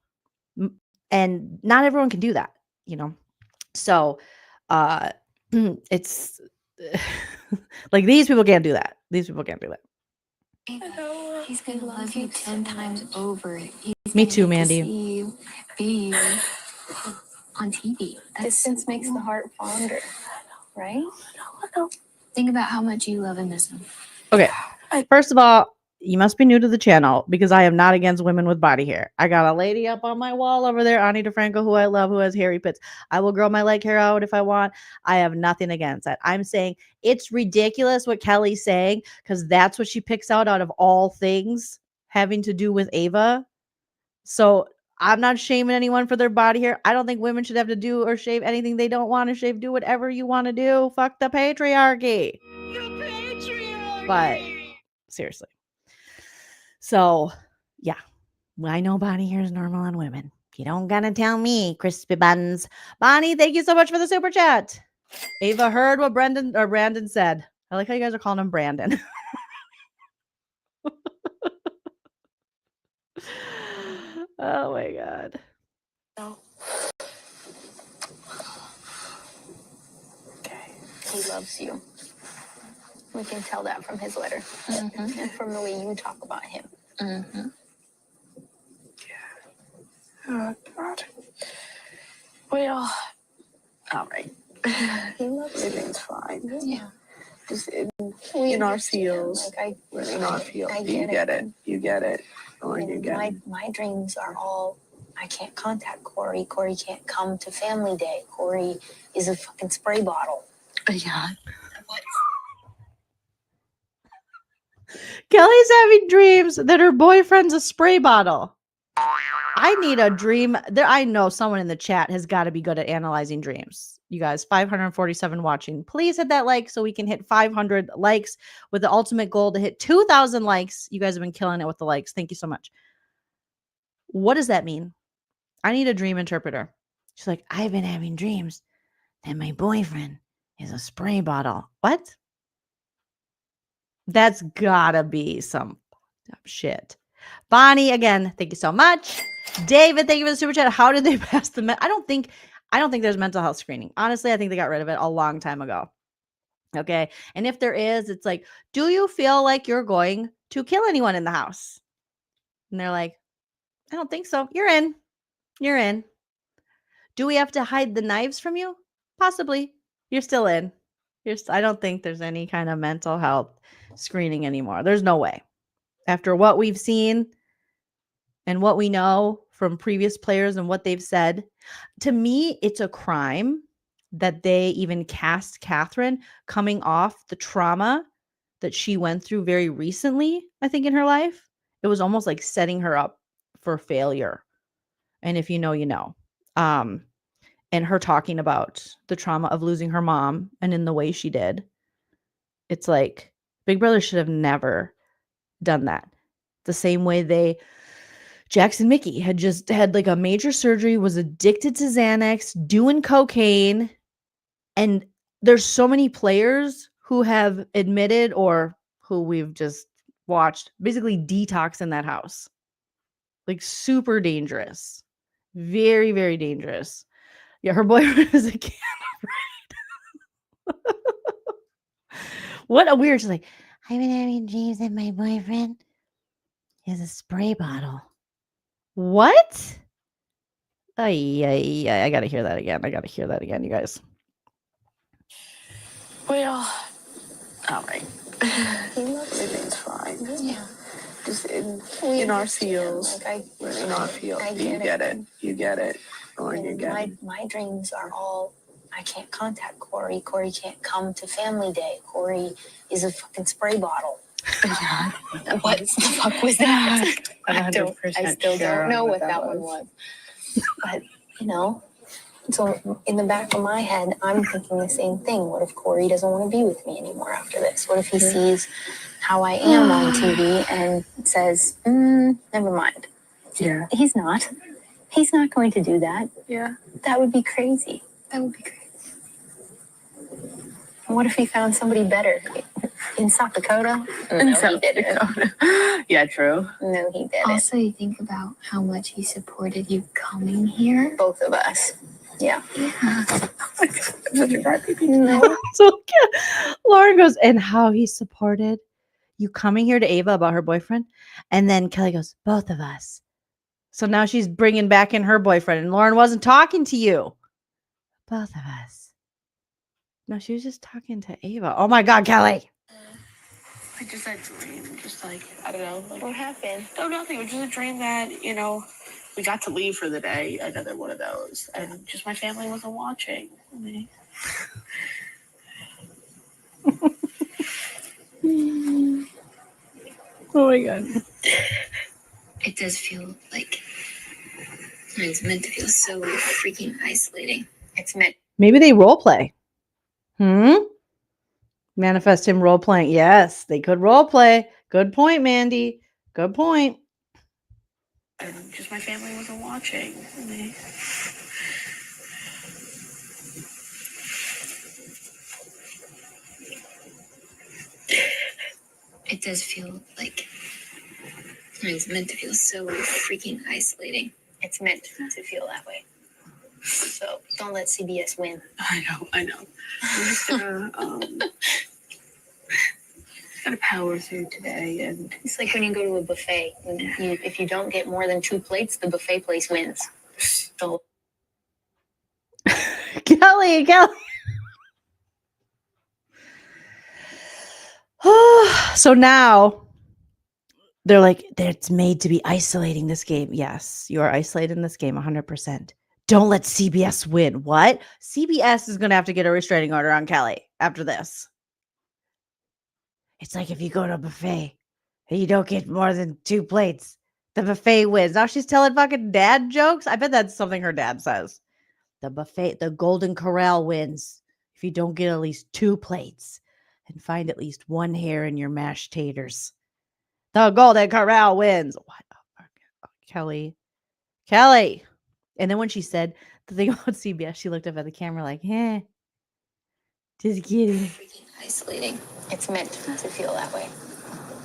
And not everyone can do that, you know? So it's like these people can't do that. These people can't do that. He's gonna love you 10 times over. Me too, Mandy. See you be on TV. Distance makes the heart fonder, right? Think about how much you love and miss him. Okay. First of all, you must be new to the channel because I am not against women with body hair. I got a lady up on my wall over there, Ani DeFranco, who I love, who has hairy pits. I will grow my leg hair out if I want. I have nothing against that. I'm saying it's ridiculous what Kelly's saying because that's what she picks out of all things having to do with Ava. So I'm not shaming anyone for their body hair. I don't think women should have to do or shave anything they don't want to shave. Do whatever you want to do. Fuck the patriarchy. But seriously. So, yeah, I know body hair is normal on women. You don't gotta tell me, crispy buns. Bonnie, thank you so much for the super chat. Ava heard what Brandon said. I like how you guys are calling him Brandon. Oh my God. No. Okay. He loves you. We can tell that from his letter and from the way you talk about him. Oh, God. Well, all right. He loves everything's fine. Yeah. Just in our fields. Like We're in our field. I You get it. You get it. Lauren, you get it. my dreams are all, I can't contact Corey. Corey can't come to family day. Corey is a fucking spray bottle. Yeah. What? Kelly's having dreams that her boyfriend's a spray bottle. I need a dream. There, I know someone in the chat has got to be good at analyzing dreams. You guys, 547 watching. Please hit that like so we can hit 500 likes with the ultimate goal to hit 2,000 likes. You guys have been killing it with the likes. Thank you so much. What does that mean? I need a dream interpreter. She's like, I've been having dreams that my boyfriend is a spray bottle. What? That's gotta be some shit. Bonnie, again, thank you so much. David, thank you for the super chat. How did they pass the? I don't think there's mental health screening. Honestly, I think they got rid of it a long time ago. Okay, and if there is, it's like, do you feel like you're going to kill anyone in the house? And they're like, I don't think so. You're in. You're in. Do we have to hide the knives from you? Possibly. You're still in. I don't think there's any kind of mental health screening anymore. There's no way. After what we've seen and what we know from previous players and what they've said, to me, it's a crime that they even cast Catherine coming off the trauma that she went through very recently, I think, in her life. It was almost like setting her up for failure. And if you know, you know. And her talking about the trauma of losing her mom and in the way she did. It's like Big Brother should have never done that. The same way Jackson Mickey had just had like a major surgery, was addicted to Xanax, doing cocaine. And there's so many players who have admitted or who we've just watched basically detox in that house. Like super dangerous. Very, very dangerous. Yeah, her boyfriend is a can of raid. What a weird, she's like, I've been having dreams that my boyfriend is a spray bottle. What? I gotta hear that again. You guys. Well, all right. He loves everything's fine. Yeah. Just in our fields. Like We're in our field. You get it. You get it. Lauren, you get it. My dreams are all, I can't contact Corey. Corey can't come to family day. Corey is a fucking spray bottle. Yeah. What the fuck was that? I still don't know what that one was. But, you know, so in the back of my head, I'm thinking the same thing. What if Corey doesn't want to be with me anymore after this? What if he sees how I am on TV and says, never mind. Yeah. He's not going to do that. Yeah. That would be crazy. What if he found somebody better in South Dakota? In No, South he didn't. Dakota. Yeah, true. No, he didn't. Also, you think about how much he supported you coming here. Both of us. Yeah. Yeah. I'm such a crybaby. No. So Lauren goes, and how he supported you coming here to Ava about her boyfriend. And then Kelly goes, both of us. So now she's bringing back in her boyfriend. And Lauren wasn't talking to you. Both of us. No, she was just talking to Ava. Oh my God, Kelly. I just had a dream. Just like, I don't know. Like, What happened? no, nothing. It was just a dream that, we got to leave for the day. Another one of those. And just my family wasn't watching. Oh my God. It does feel like it's meant to feel so freaking isolating. It's meant. Maybe they role play. Manifest him role playing. Yes, they could role play. Good point, Mandy. Good point. And just my family wasn't watching. It does feel like it's meant to feel so freaking isolating. It's meant to feel that way. So don't let CBS win. I know. I'm just gonna power through today, and It's like when you go to a buffet. If you don't get more than 2 plates, the buffet place wins. So Kelly. So now they're like, it's made to be isolating this game. Yes, you are isolating this game 100%. Don't let CBS win. What? CBS is going to have to get a restraining order on Kelly after this. It's like if you go to a buffet and you don't get more than 2 plates, the buffet wins. Now she's telling fucking dad jokes. I bet that's something her dad says. The buffet, the Golden Corral wins if you don't get at least 2 plates and find at least 1 hair in your mashed taters. The Golden Corral wins. What the fuck? Kelly. And then when she said the thing about CBS, she looked up at the camera like, just kidding. Freaking isolating. It's meant to feel that way.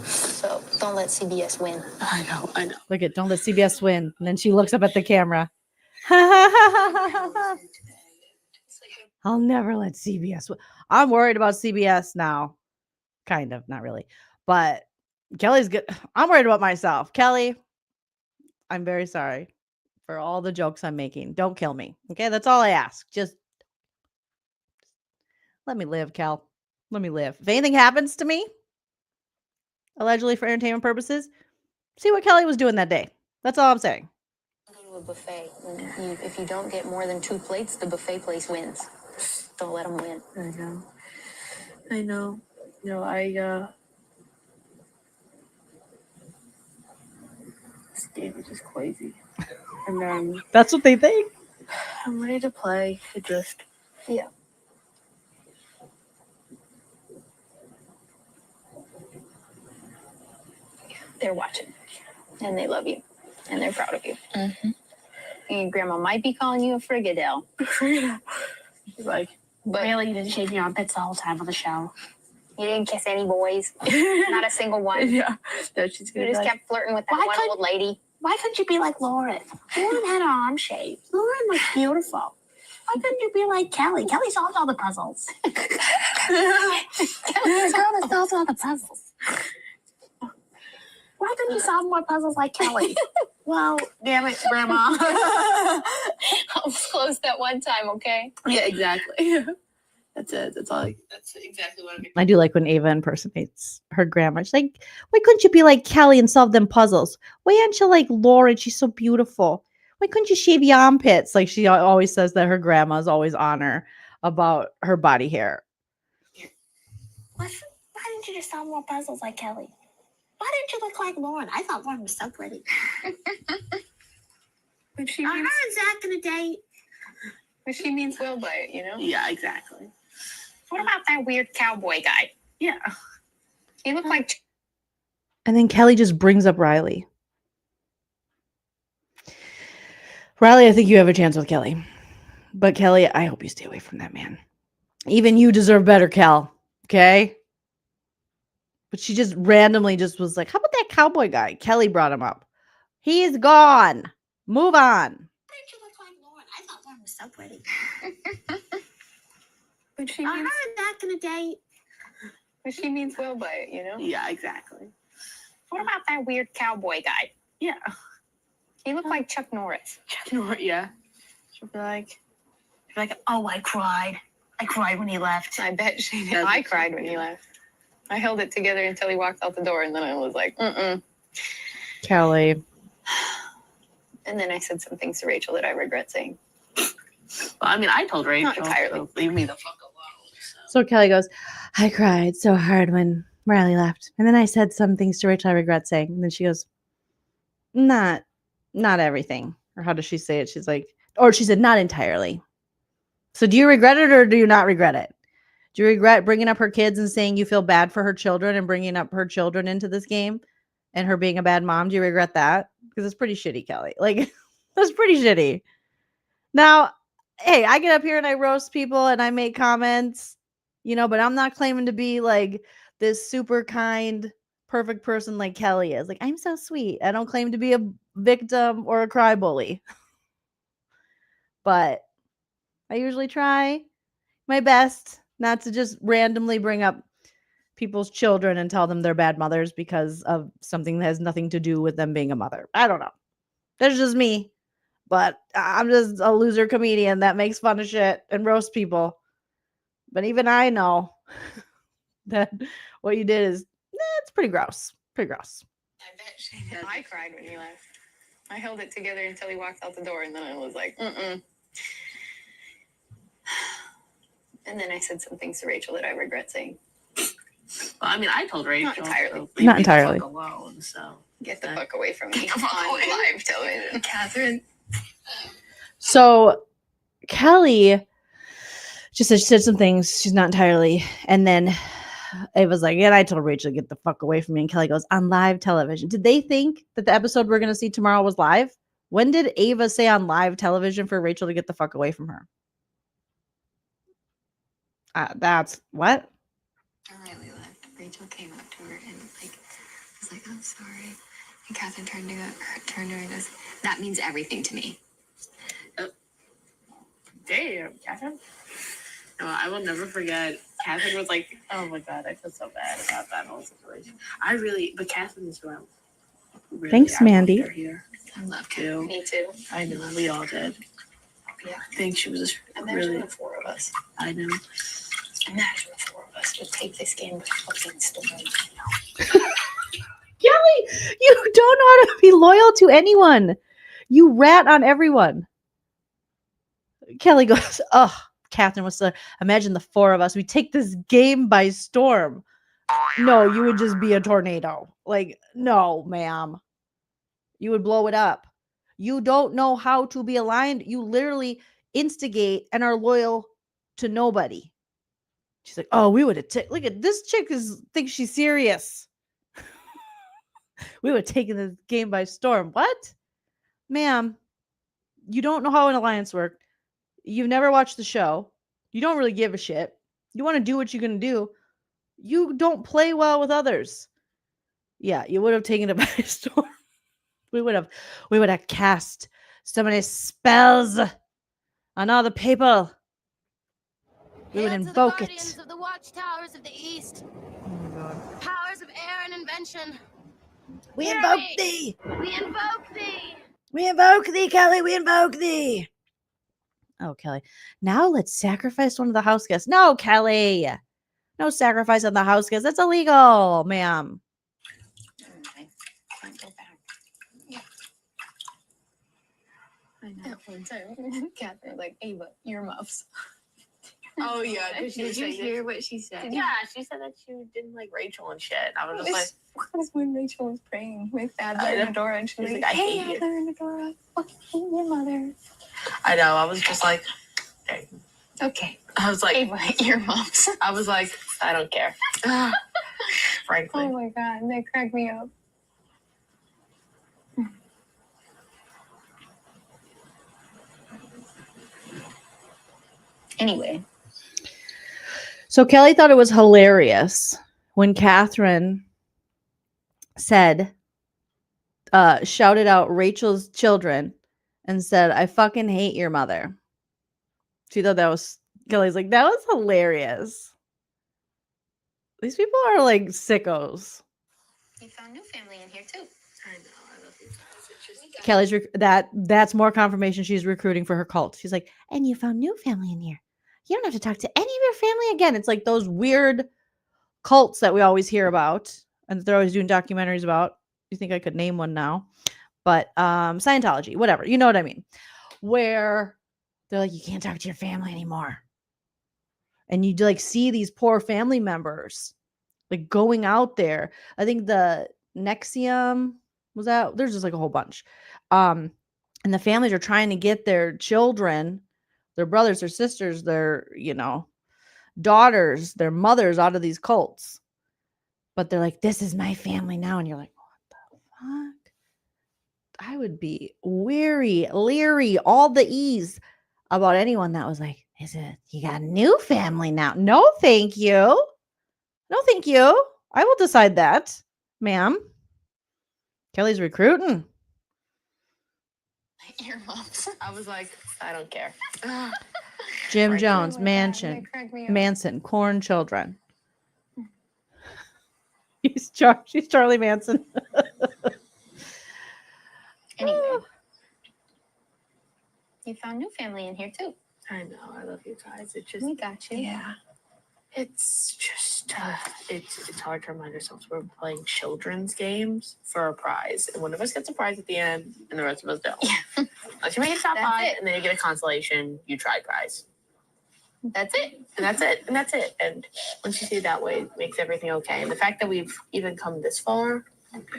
So don't let CBS win. I know. Look at, don't let CBS win. And then she looks up at the camera. I'll never let CBS win. I'm worried about CBS now. Kind of, not really. But Kelly's good. I'm worried about myself. Kelly, I'm very sorry for all the jokes I'm making. Don't kill me. Okay, that's all I ask. Just let me live, Kel. Let me live. If anything happens to me, allegedly for entertainment purposes, see what Kelly was doing that day. That's all I'm saying. Go to a buffet. If you don't get more than 2 plates, the buffet place wins. Don't let them win. I know. You know, this game is just crazy. And That's what they think. I'm ready to play. Yeah. They're watching, and they love you, and they're proud of you. Mm-hmm. And your grandma might be calling you a frigadelle. She's like, But really, you didn't shave your armpits the whole time on the show. you didn't kiss any boys, not a single one. Yeah. No, she's You gonna just be like, kept flirting with that one old lady. why couldn't you be like Lauren? Lauren had her arm shaved. Lauren looks beautiful. Why couldn't you be like Kelly? Kelly solved all the puzzles. Kelly's the girl that solves all the puzzles. Why couldn't you solve more puzzles like Kelly? Well, damn it, Grandma. I was close that one time, okay? Yeah, exactly. That's it. That's exactly what I mean. I do like when Ava impersonates her grandma. She's like, why couldn't you be like Kelly and solve them puzzles? Why aren't you like Lauren? She's so beautiful. Why couldn't you shave your armpits? Like she always says that her grandma's always on her about her body hair. Why didn't you just solve more puzzles like Kelly? Why didn't you look like Lauren? I thought Lauren was so pretty. But she Are means, her and Zach gonna date? but she means well by it, you know? Yeah, exactly. What about that weird cowboy guy? Yeah. He looked like... And then Kelly just brings up Riley. Riley, I think you have a chance with Kelly. But Kelly, I hope you stay away from that man. Even you deserve better, Kel. Okay? But she just randomly just was like, how about that cowboy guy? Kelly brought him up. He's gone. Move on. Why didn't you look like Lauren? I thought Lauren was so pretty. But she Are her means, and Zach gonna date? but she means well by it, you know? Yeah, exactly. What about that weird cowboy guy? Yeah. He looked like Chuck Norris. Yeah. She'll be like, oh, I cried. I cried when he left. I bet she did. I cried when he left. I held it together until he walked out the door, and then I was like, Kelly. And then I said some things to Rachel that I regret saying. Well, I mean, I told Rachel. Not entirely. So leave me the fuck alone. So Kelly goes, I cried so hard when Riley left. And then I said some things to Rachel I regret saying. And then she goes, not everything. Or how does she say it? She's like, or she said, not entirely. So do you regret it or do you not regret it? Do you regret bringing up her kids and saying you feel bad for her children and bringing up her children into this game and her being a bad mom? Do you regret that? Because it's pretty shitty, Kelly. Like, that's pretty shitty. Now, hey, I get up here and I roast people and I make comments, you know, but I'm not claiming to be like this super kind, perfect person like Kelly is. Like, I'm so sweet. I don't claim to be a victim or a cry bully. But I usually try my best not to just randomly bring up people's children and tell them they're bad mothers because of something that has nothing to do with them being a mother. I don't know. That's just me. But I'm just a loser comedian that makes fun of shit and roast people. But even I know that what you did is it's pretty gross. Pretty gross. I bet she did. I cried when he left. I held it together until he walked out the door, and then I was like, mm-mm. And then I said some things to Rachel that I regret saying. Well, I mean, I told Rachel. Not entirely. Leave Not me the entirely. fuck alone, so. Get the fuck away from me Get the fuck on away. live television. Catherine. So Kelly just said she said some things. She's not entirely. And then Ava's like, yeah, I told Rachel to get the fuck away from me. And Kelly goes, on live television. Did they think that the episode we're going to see tomorrow was live? When did Ava say on live television for Rachel to get the fuck away from her? That's what? Riley left. Rachel came up to her and was like, I'm sorry. And Catherine turned to her and goes, that means everything to me. Damn, Catherine. No, I will never forget. Catherine was like, oh my God, I feel so bad about that whole situation. But Catherine is who I really, Thanks, Mandy. Here. I love Catherine. Me too. I know, we all did. Yeah. I think she was Imagine really. the four of us. I know. Imagine the four of us would take this game by fucking storm. Kelly, you don't know how to be loyal to anyone. You rat on everyone. Kelly goes, oh, Catherine was to imagine the four of us. We take this game by storm. No, you would just be a tornado. Like, no, ma'am. You would blow it up. You don't know how to be aligned. You literally instigate and are loyal to nobody. She's like, oh, we would have look at this chick thinks she's serious. We would have taken this game by storm. What? Ma'am, you don't know how an alliance works. You've never watched the show. You don't really give a shit. You want to do what you're going to do. You don't play well with others. Yeah, you would have taken it by storm. We would have cast so many spells on all the people. We would invoke it. Guardians of the watchtowers of the east. Oh my God. Powers of air and invention. We Hear invoke me. thee. We invoke thee. We invoke thee, Kelly. We invoke thee. Oh, Kelly. Now let's sacrifice one of the house guests. No, Kelly. No sacrifice on the house guests. That's illegal, ma'am. Okay. Can't go back. Yeah. I know. At one time, Catherine was like, Ava, earmuffs. Oh, yeah. Did you hear what she said? Yeah, she said that she didn't like Rachel and shit. I was just like, It was when Rachel was praying with Adler I know. and Adora, and she was She's like, like, I hey, hate you. Adler and Adora, fucking hate your mother. I know. I was just like, hey. Okay. I was like, Ava, earmuffs. I was like, I don't care. Frankly. Oh my God, that cracked me up. Anyway. So Kelly thought it was hilarious when Catherine said, shouted out Rachel's children and said, I fucking hate your mother. She thought that was, Kelly's like, that was hilarious. These people are like sickos. You found new family in here too. I know. I love you guys. It's just Kelly's that's more confirmation she's recruiting for her cult. She's like, and you found new family in here. You don't have to talk to any of your family again. It's like those weird cults that we always hear about and they're always doing documentaries about. You think I could name one now? But Scientology, whatever. You know what I mean? Where they're like, you can't talk to your family anymore. And you like see these poor family members like going out there. I think the Nexium was out. There's just like a whole bunch. And the families are trying to get their children, their brothers, their sisters, their, daughters, their mothers out of these cults. But they're like, this is my family now. And you're like, what the fuck? I would be leery, all the E's about anyone that was like, you got a new family now? No, thank you. No, thank you. I will decide that, ma'am. Kelly's recruiting. Earmuffs. I was like, I don't care. Jim Right. Jones, Oh my God, Mansion, that cracked me up. Manson, Corn Children. She's Charlie Manson. Anyway. You found new family in here too. I know. I love you guys. It's just, We got you. yeah. It's just it's hard to remind ourselves we're playing children's games for a prize, and one of us gets a prize at the end, and the rest of us don't. Unless you make it top That's 5, it. and then you get a consolation. You tried prize. That's it. And that's it. And that's it. And once you see it that way, it makes everything okay. And the fact that we've even come this far,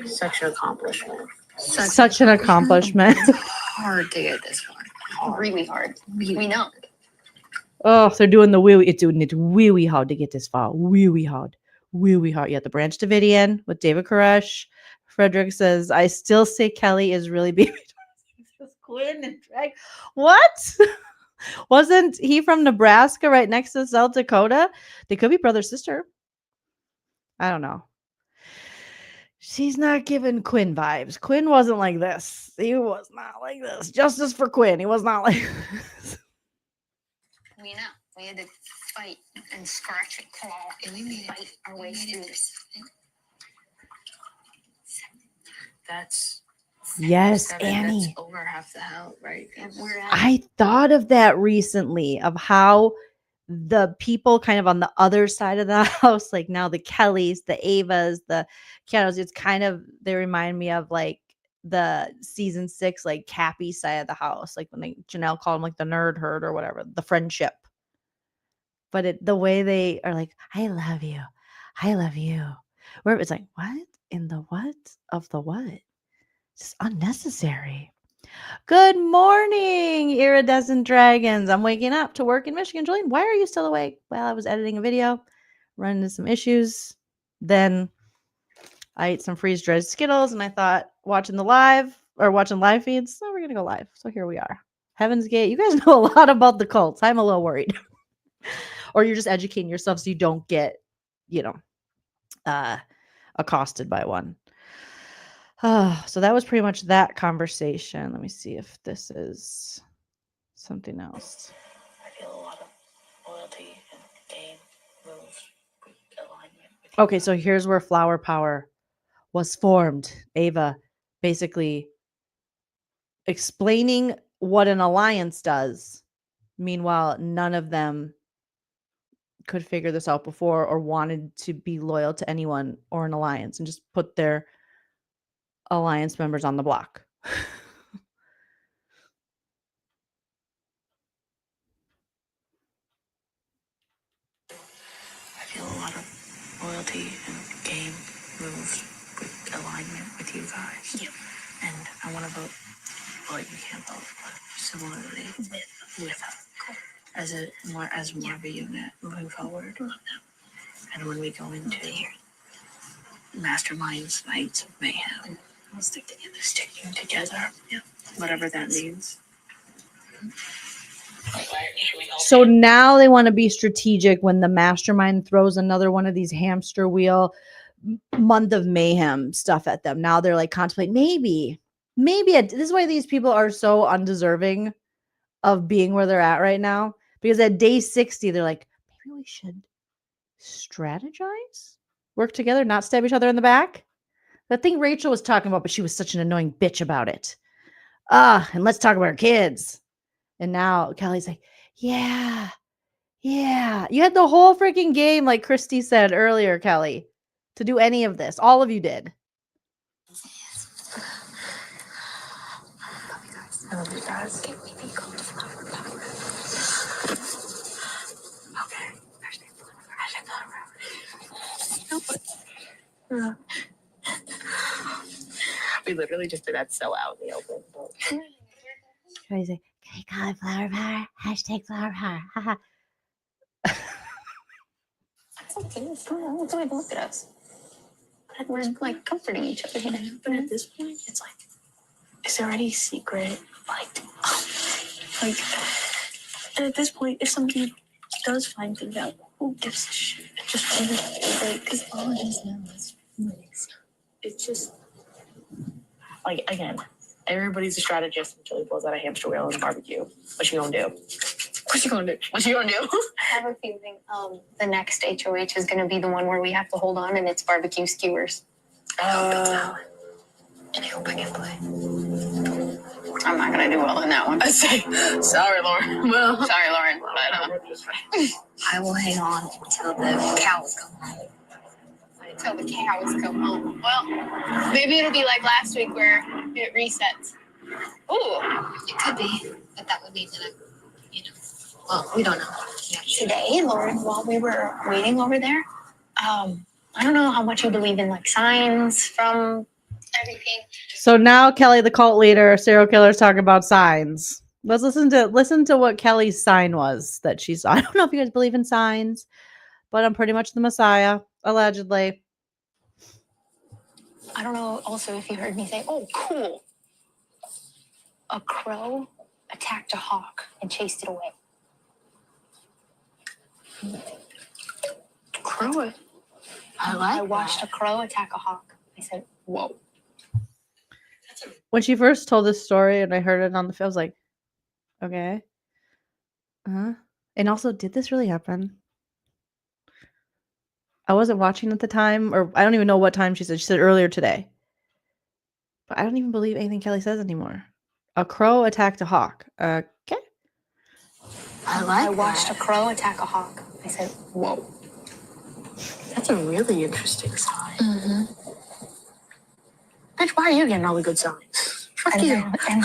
such an accomplishment. Such an accomplishment. Hard to get this far. Really hard. We know. Oh, they're doing the wee. It's doing it wee hard to get this far. Wee hard. Wee hard. Yeah, the Branch Davidian with David Koresh. Frederick says, I still say Kelly is really baby Quinn and drag. What? Wasn't he from Nebraska right next to South Dakota? They could be brother sister. I don't know. She's not giving Quinn vibes. Quinn wasn't like this. He was not like this. Justice for Quinn. He was not like this. We know. We had to fight and scratch and claw and we fight our way through this. That's Yes, 7. Annie. That's over half the hell, right? I thought of that recently, of how the people kind of on the other side of the house, like now the Kellys, the Avas, the Keanos, it's kind of, they remind me of like the season 6, like Cappy side of the house, like when Janelle called him like the nerd herd or whatever, the friendship. But the way they are like, I love you. Where it's like, what in the what of the what? It's unnecessary. Good morning, iridescent dragons. I'm waking up to work in Michigan. Joleen, why are you still awake? Well, I was editing a video, running into some issues. Then I ate some freeze-dried Skittles, and I thought watching live feeds, so we're going to go live. So here we are. Heaven's Gate. You guys know a lot about the cults. I'm a little worried. Or you're just educating yourself so you don't get, accosted by one. So that was pretty much that conversation. Let me see if this is something else. I feel a lot of loyalty and game moves with alignment. Okay, so here's where flower power was formed. Ava basically explaining what an alliance does. Meanwhile, none of them could figure this out before or wanted to be loyal to anyone or an alliance, and just put their alliance members on the block. I feel a lot of loyalty and game moves with alignment with you guys. Yeah. And I want to vote. Well, you can't vote, but similarly with as more of a unit moving forward. And when we go into masterminds, nights of mayhem, we'll sticking together. Yeah. Whatever that means. So now they want to be strategic when the mastermind throws another one of these hamster wheel month of mayhem stuff at them. Now they're like contemplating maybe this is why these people are so undeserving of being where they're at right now, because at day 60 they're like, maybe we should strategize, work together, not stab each other in the back. That thing Rachel was talking about, but she was such an annoying bitch about it. And let's talk about her kids. And now Kelly's like, yeah. You had the whole freaking game, like Christy said earlier, Kelly, to do any of this. All of you did. I love you guys. Can we be called flower power? Okay. We literally just did that so out in the open. Kelly's like, can I call it flower power? Hashtag flower power. Haha. It's okay. It's fine. It's okay. Look at us. We're like comforting each other. But at this point, it's like, is there any secret? And at this point, if somebody does find things out, who gives a shit? Just find it. Because all it is now is feelings. It's just, like, again, everybody's a strategist until he pulls out a hamster wheel and barbecue. What you gonna do? I have a feeling the next HOH is going to be the one where we have to hold on and it's barbecue skewers. Any open play? I'm not going to do well in that one. I say, sorry, Lauren. Well, sorry, Lauren. But, I will hang on until the cows come home. Until the cows come home. Well, maybe it'll be like last week where it resets. Ooh. It could be, but that would mean that well, we don't know. Yeah. Today, Lauren, while we were waiting over there, I don't know how much you believe in like signs from everything. So now Kelly, the cult leader, serial killer, is talking about signs. Let's listen to what Kelly's sign was that she saw. I don't know if you guys believe in signs, but I'm pretty much the Messiah, allegedly. I don't know also if you heard me say, oh, cool. A crow attacked a hawk and chased it away. Crow. I watched a crow attack a hawk. I said, whoa. When she first told this story and I heard it on the film, I was like, okay. And also, did this really happen? I wasn't watching at the time, or I don't even know what time she said. She said earlier today. But I don't even believe anything Kelly says anymore. A crow attacked a hawk. Okay. I watched a crow attack a hawk. I said, whoa. That's a really interesting sign. Mm-hmm. Bitch, why are you getting all the good signs? Fuck you. And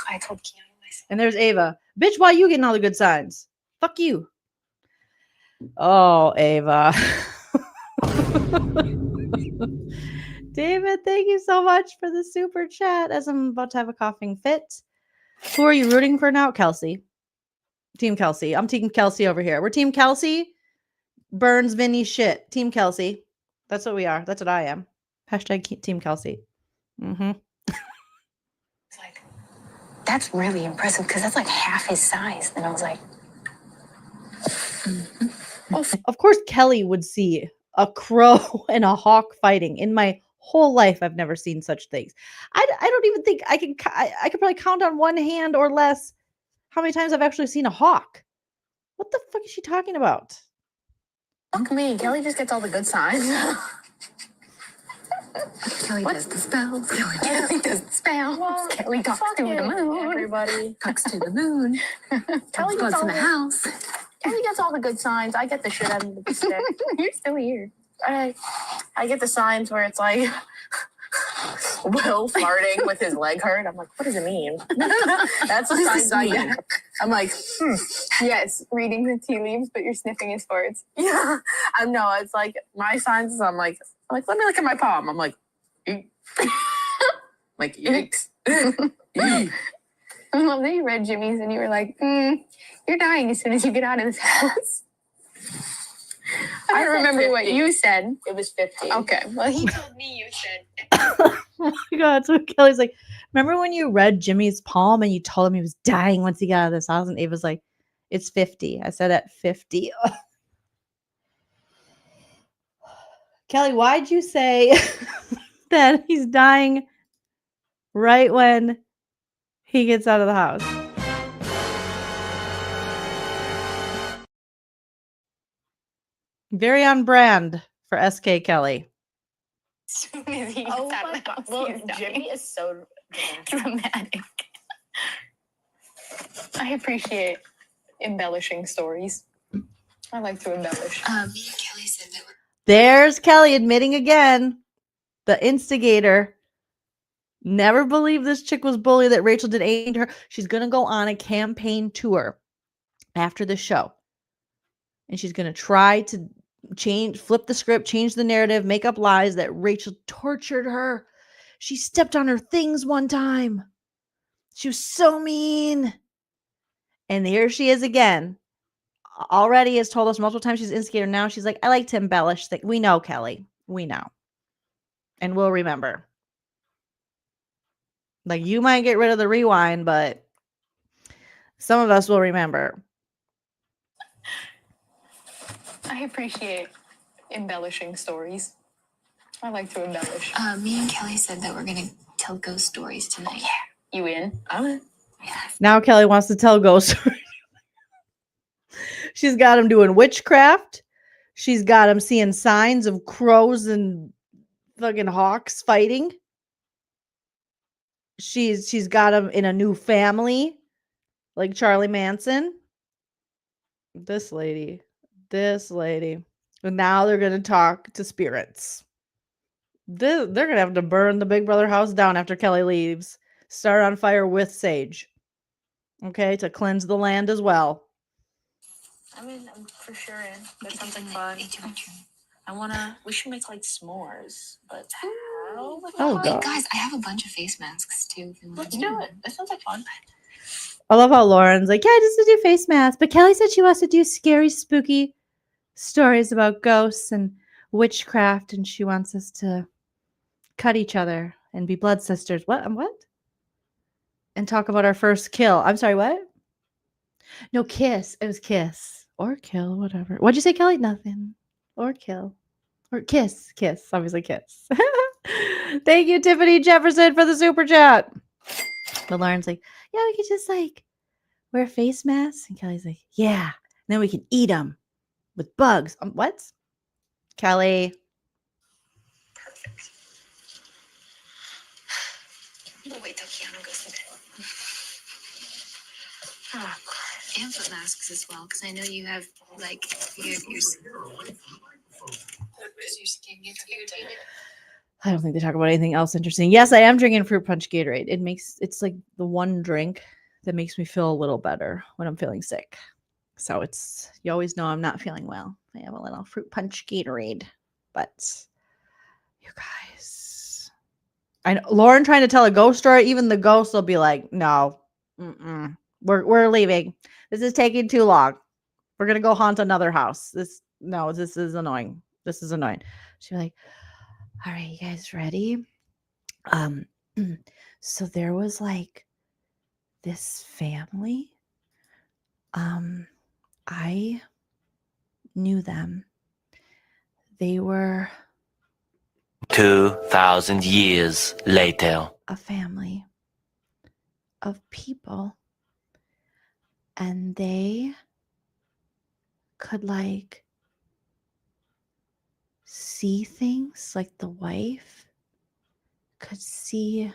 I told Keanu, I said, And there's Ava. Bitch, why you getting all the good signs? Fuck you. Oh, Ava. David, thank you so much for the super chat as I'm about to have a coughing fit. Who are you rooting for now? Kelsey. Team Kelsey. I'm Team Kelsey over here. We're Team Kelsey. Burns Vinnie shit. Team Kelsey. That's what we are. That's what I am. Hashtag Team Kelsey. Mm-hmm. it's like, that's really impressive because that's like half his size. And I was like, Of course, Kelly would see a crow and a hawk fighting. In my whole life, I've never seen such things. I don't even think I could probably count on one hand or less how many times I've actually seen a hawk. What the fuck is she talking about? Fuck me. Kelly just gets all the good signs. Kelly does the spells. Kelly does the spells. well, Kelly talks to the moon. everybody. Talks to the moon. Kelly Bugs gets in all the house. Kelly gets all the good signs. I get the shit out of the stick. You're still here. I get the signs where it's like Will farting with his leg hurt. I'm like, what does it mean? That's the signs I get. I'm like, Yes, reading the tea leaves, but you're sniffing his farts. yeah. I know. It's like my signs is I'm like, let me look at my palm. I'm like, eek. Like, yikes. Eek. I love that you read Jimmy's and you were like, you're dying as soon as you get out of this house. I don't remember what you said. It was 50. Okay. Well, he told me you said. Oh my god! So Kelly's like, remember when you read Jimmy's palm and you told him he was dying once he got out of this house? And Ava's like, it's 50. I said at 50. Kelly, why'd you say that he's dying right when he gets out of the house? Very on brand for SK Kelly. As soon as he gets Oh out my of the god. house, Well, he's dying. Jimmy is so Dramatic. I appreciate embellishing stories. I like to embellish. Me and Kelly said that we're There's Kelly admitting again, the instigator. Never believed this chick was bullied, that Rachel did anything to her. She's going to go on a campaign tour after the show. And she's going to try to flip the script, change the narrative, make up lies that Rachel tortured her. She stepped on her things one time. She was so mean. And here she is again. Already has told us multiple times she's an instigator. Now she's like, I like to embellish things. We know, Kelly. We know. And we'll remember. Like, you might get rid of the rewind, but some of us will remember. I appreciate embellishing stories. I like to embellish. me and Kelly said that we're gonna tell ghost stories tonight. You in? I'm in. Yes. Now Kelly wants to tell ghost stories. She's got him doing witchcraft. She's got him seeing signs of crows and fucking hawks fighting. She's got him in a new family, like Charlie Manson. This lady. This lady. And now they're going to talk to spirits. They're going to have to burn the Big Brother house down after Kelly leaves. Start on fire with sage. Okay, to cleanse the land as well. I mean, I'm for sure in. That sounds like fun. We should make like s'mores, but how? Oh, God. Wait, guys, I have a bunch of face masks too. Let's do it. That sounds like fun. I love how Lauren's like, yeah, just to do face masks. But Kelly said she wants to do scary, spooky stories about ghosts and witchcraft, and she wants us to cut each other and be blood sisters. What? And talk about our first kill. I'm sorry, what? No, kiss. It was kiss. Or kill, whatever. What'd you say, Kelly? Nothing. Or kill. Or kiss. Kiss. Obviously, kiss. Thank you, Tiffany Jefferson, for the super chat. But Lauren's like, yeah, we could just like wear face masks. And Kelly's like, yeah. And then we can eat them with bugs. What? Kelly. Perfect. We'll wait till Keanu goes to bed. And foot masks as well, because I know you have like your skin gets irritated. I don't think they talk about anything else interesting. Yes, I am drinking fruit punch Gatorade. It's like the one drink that makes me feel a little better when I'm feeling sick. So you always know I'm not feeling well. I have a little fruit punch Gatorade. But you guys, I know Lauren trying to tell a ghost story, even the ghost will be like, no, we're leaving. This is taking too long. We're gonna go haunt another house. This is annoying. This is annoying. She'll be like, all right, you guys ready? So there was like this family. I knew them. They were 2,000 years later. A family of people, and they could like see things. Like the wife could see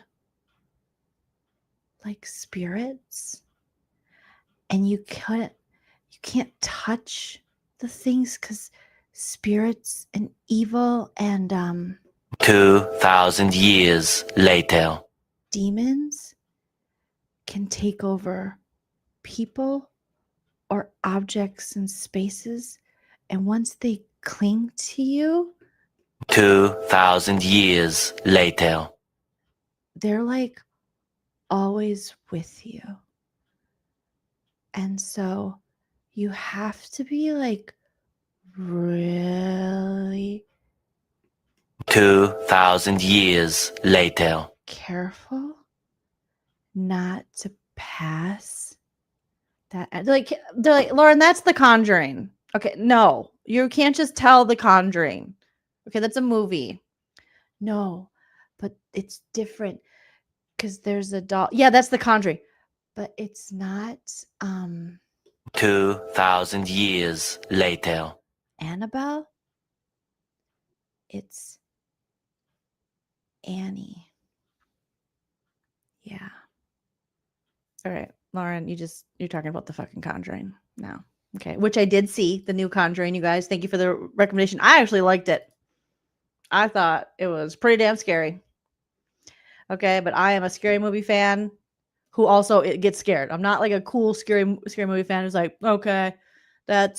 like spirits, and you can't touch the things because spirits and evil and 2,000 years later. demons can take over people or objects and spaces, and once they cling to you, 2,000 years later. they're like always with you. And so you have to be like really 2,000 years later. careful not to pass that. They're like, Lauren, that's The Conjuring. Okay, no, you can't just tell The Conjuring. Okay, that's a movie. No, but it's different because there's a doll. Yeah, that's The Conjuring, but it's not 2,000 years later. Annabelle. It's Annie. Yeah. All right, Lauren, you're talking about The fucking Conjuring now. Okay, which I did see, the new Conjuring, you guys. Thank you for the recommendation. I actually liked it. I thought it was pretty damn scary. Okay, but I am a scary movie fan who also gets scared. I'm not like a cool scary movie fan who's like, okay, that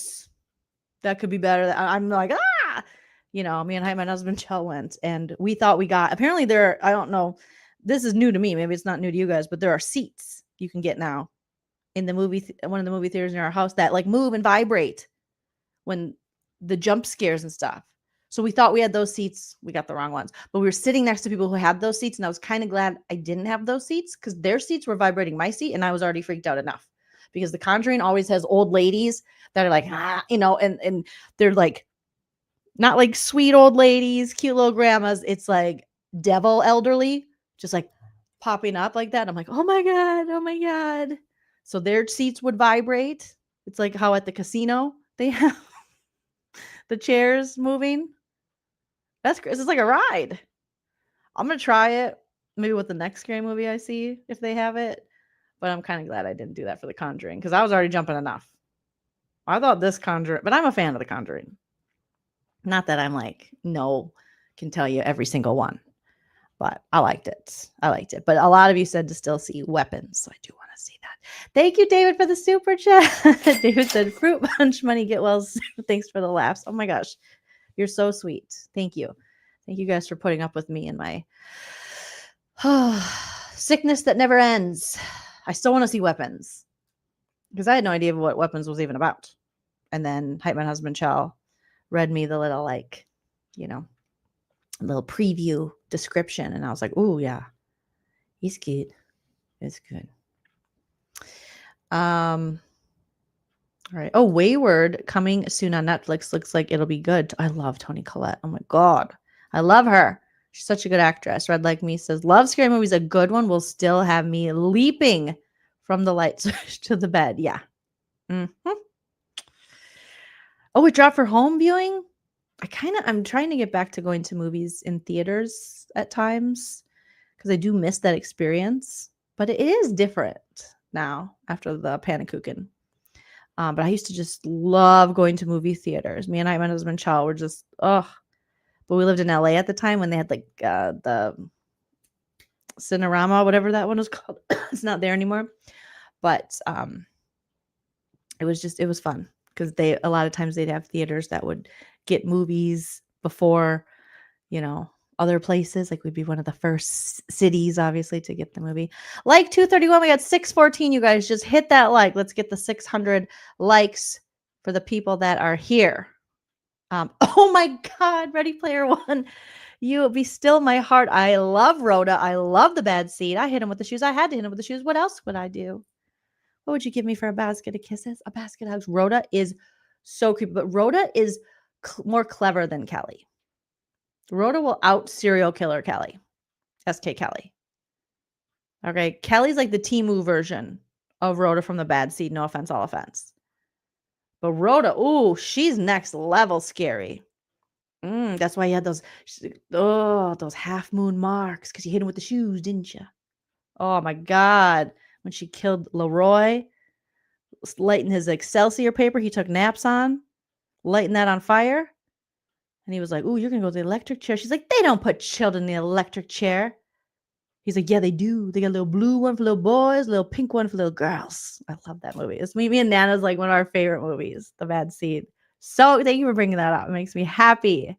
could be better. I'm like, ah, me and my husband Chell went, and we thought we got. Apparently, I don't know. This is new to me. Maybe it's not new to you guys, but there are seats you can get now in the one of the movie theaters near our house that like move and vibrate when the jump scares and stuff. So we thought we had those seats. We got the wrong ones, but we were sitting next to people who had those seats, and I was kind of glad I didn't have those seats because their seats were vibrating my seat, and I was already freaked out enough because The Conjuring always has old ladies that are like, and they're like not like sweet old ladies, cute little grandmas. It's like devil elderly, just like popping up like that. I'm like, oh my God. So their seats would vibrate. It's like how at the casino they have the chairs moving. This is like a ride. I'm going to try it maybe with the next scary movie I see if they have it. But I'm kind of glad I didn't do that for The Conjuring because I was already jumping enough. I thought this Conjuring, but I'm a fan of The Conjuring. Not that I'm like, no, can tell you every single one, but I liked it. But a lot of you said to still see Weapons, so I do want to see that. Thank you, David, for the super chat. David said, "Fruit punch money, get well soon. Thanks for the laughs." Oh my gosh, you're so sweet. Thank you guys for putting up with me and my sickness that never ends. I still want to see Weapons because I had no idea what Weapons was even about. And then Hype Man Husband Chow read me the little, like, little preview description, and I was like, "Oh yeah, he's good. It's good." All right. Oh, Wayward coming soon on Netflix. Looks like it'll be good. I love Toni Collette. Oh my god, I love her. She's such a good actress. Red Like Me says, "Love scary movies. A good one will still have me leaping from the light switch to the bed." Yeah. Mm-hmm. Oh, it dropped for home viewing. I'm trying to get back to going to movies in theaters at times because I do miss that experience. But it is different now after the Pannekuchen. But I used to just love going to movie theaters. Me and my husband Chow were just, but we lived in LA at the time when they had like the Cinerama, whatever that one was called. It's not there anymore. But it was fun because a lot of times they'd have theaters that would get movies before, other places. Like we'd be one of the first cities, obviously, to get the movie. Like 231, we got 614. You guys just hit that like. Let's get the 600 likes for the people that are here. Oh my God, Ready Player One. You be still my heart. I love Rhoda. I love the bad seed. I hit him with the shoes. I had to hit him with the shoes. What else would I do? What would you give me for a basket of kisses? A basket of hugs. Rhoda is so creepy, but Rhoda is more clever than Kelly. Rhoda will out serial killer Kelly. SK Kelly. Okay. Kelly's like the Temu version of Rhoda from the bad seed. No offense, all offense. But Rhoda, ooh, she's next level scary. That's why you had those half moon marks because you hit him with the shoes, didn't you? Oh my God. When she killed Leroy, lighting his Excelsior paper he took naps on, lighting that on fire. And he was like, "Ooh, you're going to go to the electric chair." She's like, "They don't put children in the electric chair." He's like, "Yeah, they do. They got a little blue one for little boys, a little pink one for little girls." I love that movie. It's me and Nana's like one of our favorite movies, The Bad Seed. So thank you for bringing that up. It makes me happy.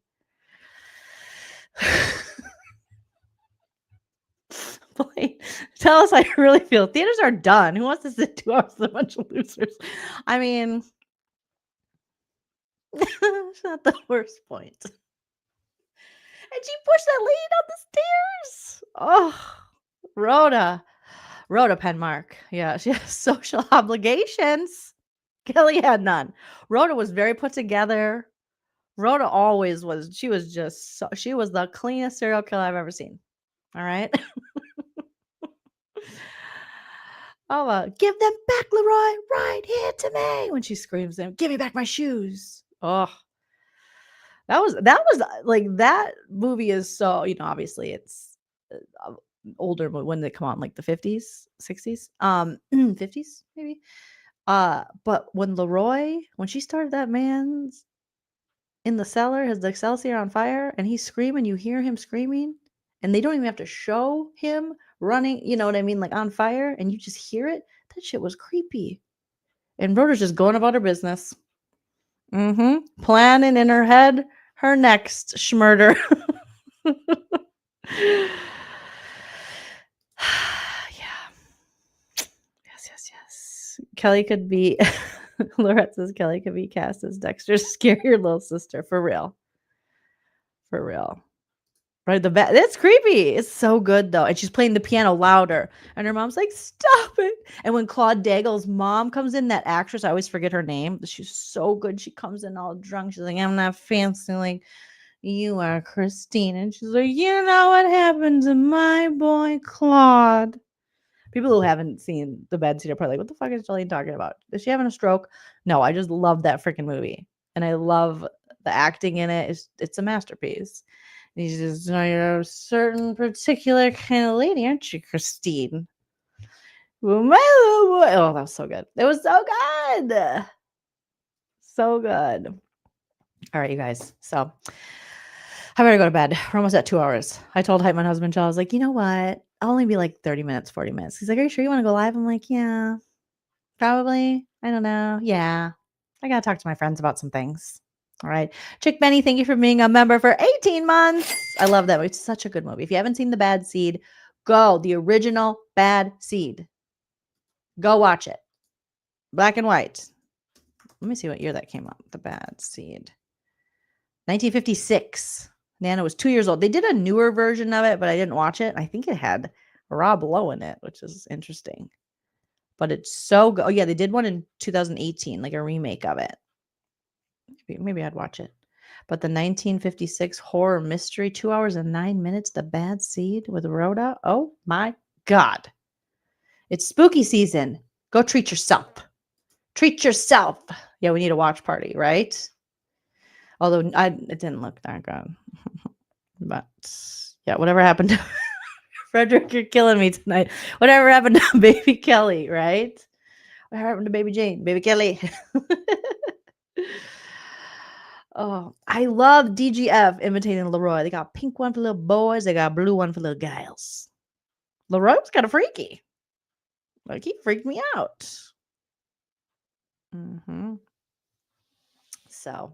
Boy, tell us how you really feel. Theaters are done. Who wants to sit 2 hours with a bunch of losers? I mean, it's not the worst point. And she pushed that lady down the stairs. Oh, Rhoda Penmark. Yeah, she has social obligations. Kelly had none. Rhoda was very put together. Rhoda always was. She was the cleanest serial killer I've ever seen. All right. Give them back, Leroy, right here to me. When she screams them, "Give me back my shoes." Oh, that was like, that movie is so, obviously it's older, but when they come out, like the 50s, 60s, 50s maybe. But when she started that man's in the cellar, his Excelsior on fire, and he's screaming, you hear him screaming, and they don't even have to show him running, you know what I mean, like on fire, and you just hear it. That shit was creepy. And Rhoda's just going about her business. Planning in her head her next schmurder. Yeah. Yes. Kelly could be Lorette says Kelly could be cast as Dexter's scarier little sister. For real. Right, that's creepy. It's so good though. And she's playing the piano louder. And her mom's like, "Stop it." And when Claude Daigle's mom comes in, that actress, I always forget her name, but she's so good. She comes in all drunk. She's like, "I'm not fancy like you are, Christine." And she's like, "You know what happened to my boy Claude?" People who haven't seen The Bad Seed are probably like, "What the fuck is Joleen talking about? Is she having a stroke?" No, I just love that freaking movie. And I love the acting in it. It's a masterpiece. And he's just, "You're a certain particular kind of lady, aren't you, Christine?" Well, my little boy. Oh, that was so good. It was so good. So good. All right, you guys. So I better go to bed. We're almost at 2 hours. I told my husband, Joe, I was like, you know what? I'll only be like 30 minutes, 40 minutes. He's like, are you sure you want to go live? I'm like, yeah, probably. I don't know. Yeah. I got to talk to my friends about some things. All right. Chick Benny, thank you for being a member for 18 months. I love that. It's such a good movie. If you haven't seen The Bad Seed, go. The original Bad Seed. Go watch it. Black and white. Let me see what year that came out. The Bad Seed. 1956. Nana was 2 years old. They did a newer version of it, but I didn't watch it. I think it had Rob Lowe in it, which is interesting. But it's so good. Oh, yeah, they did one in 2018, like a remake of it. Maybe I'd watch it. But the 1956 horror mystery, 2 hours and 9 minutes, The Bad Seed with Rhoda. Oh, my God. It's spooky season. Go treat yourself. Treat yourself. Yeah, we need a watch party, right? Although it didn't look that good. But yeah, whatever happened to Frederick, you're killing me tonight. Whatever happened to baby Kelly, right? Whatever happened to baby Jane, baby Kelly? Oh, I love DGF imitating Leroy. They got pink one for little boys. They got blue one for little gals. Leroy was kind of freaky. Like, he freaked me out. So,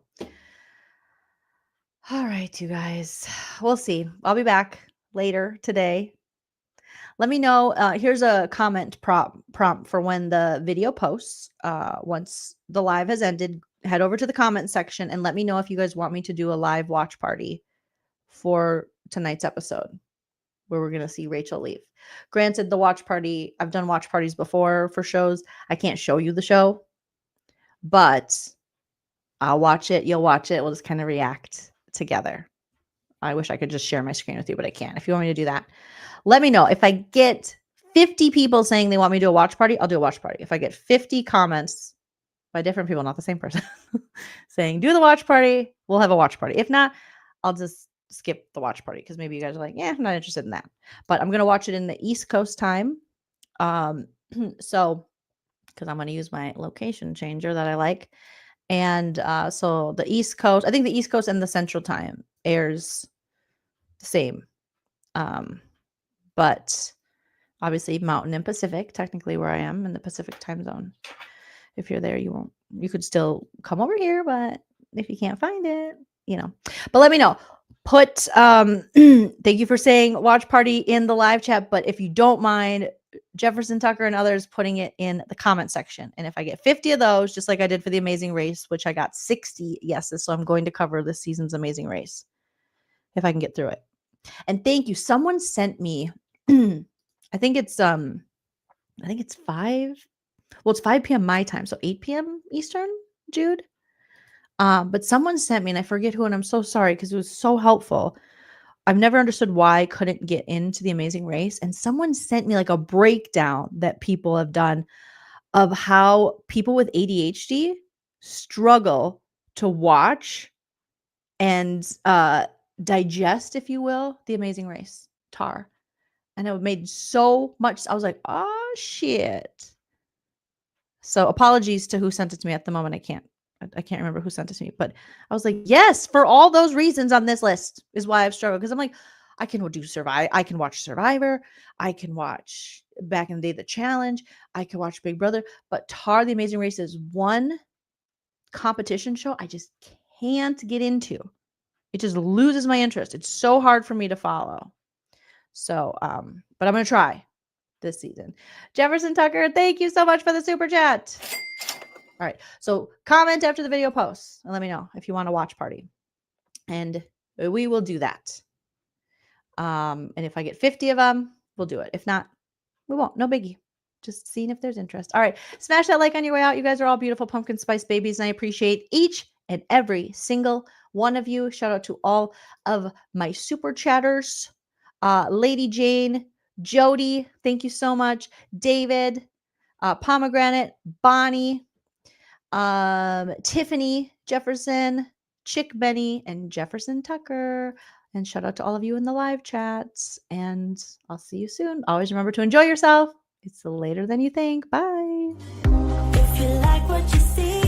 all right, you guys. We'll see. I'll be back later today. Let me know. Here's a comment prompt for when the video posts. Once the live has ended, head over to the comment section and let me know if you guys want me to do a live watch party for tonight's episode where we're going to see Rachel leave. Granted, the watch party, I've done watch parties before for shows. I can't show you the show, but I'll watch it. You'll watch it. We'll just kind of react together. I wish I could just share my screen with you, but I can't. If you want me to do that, let me know. If I get 50 people saying they want me to do a watch party, I'll do a watch party. If I get 50 comments by different people, not the same person, saying do the watch party, we'll have a watch party. If not, I'll just skip the watch party because maybe you guys are like, yeah, I'm not interested in that. But I'm going to watch it in the East Coast time. So, because I'm going to use my location changer that I like. And so the East Coast, I think the East Coast and the Central time airs the same. But obviously Mountain and Pacific, technically where I am in the Pacific time zone. If you're there, you could still come over here, but if you can't find it, but let me know. Put, thank you for saying watch party in the live chat, but if you don't mind, Jefferson Tucker and others putting it in the comment section. And if I get 50 of those, just like I did for the Amazing Race, which I got 60 yeses. So I'm going to cover this season's Amazing Race if I can get through it. And thank you. Someone sent me, I think it's 5. Well, it's 5 p.m. my time. So 8 p.m. Eastern, Jude. But someone sent me, and I forget who, and I'm so sorry because it was so helpful. I've never understood why I couldn't get into the Amazing Race. And someone sent me like a breakdown that people have done of how people with ADHD struggle to watch and digest, if you will, the Amazing Race, TAR. And it made so much. I was like, oh, shit. So apologies to who sent it to me at the moment. I can't remember who sent it to me, but I was like, yes, for all those reasons on this list is why I've struggled. Because I'm like, I can do Survivor. I can watch Survivor. I can watch back in the day, The Challenge. I can watch Big Brother. But TAR, The Amazing Race is one competition show I just can't get into. It just loses my interest. It's so hard for me to follow. So, but I'm going to try this season. Jefferson Tucker, thank you so much for the super chat. All right. So comment after the video posts and let me know if you want a watch party. And we will do that. And if I get 50 of them, we'll do it. If not, we won't. No biggie. Just seeing if there's interest. All right. Smash that like on your way out. You guys are all beautiful pumpkin spice babies. And I appreciate each and every single one of you. Shout out to all of my super chatters. Lady Jane, Jody, thank you so much. David, Pomegranate, Bonnie, Tiffany, Jefferson, Chick Benny, and Jefferson Tucker. And shout out to all of you in the live chats. And I'll see you soon. Always remember to enjoy yourself. It's later than you think. Bye. If you like what you see.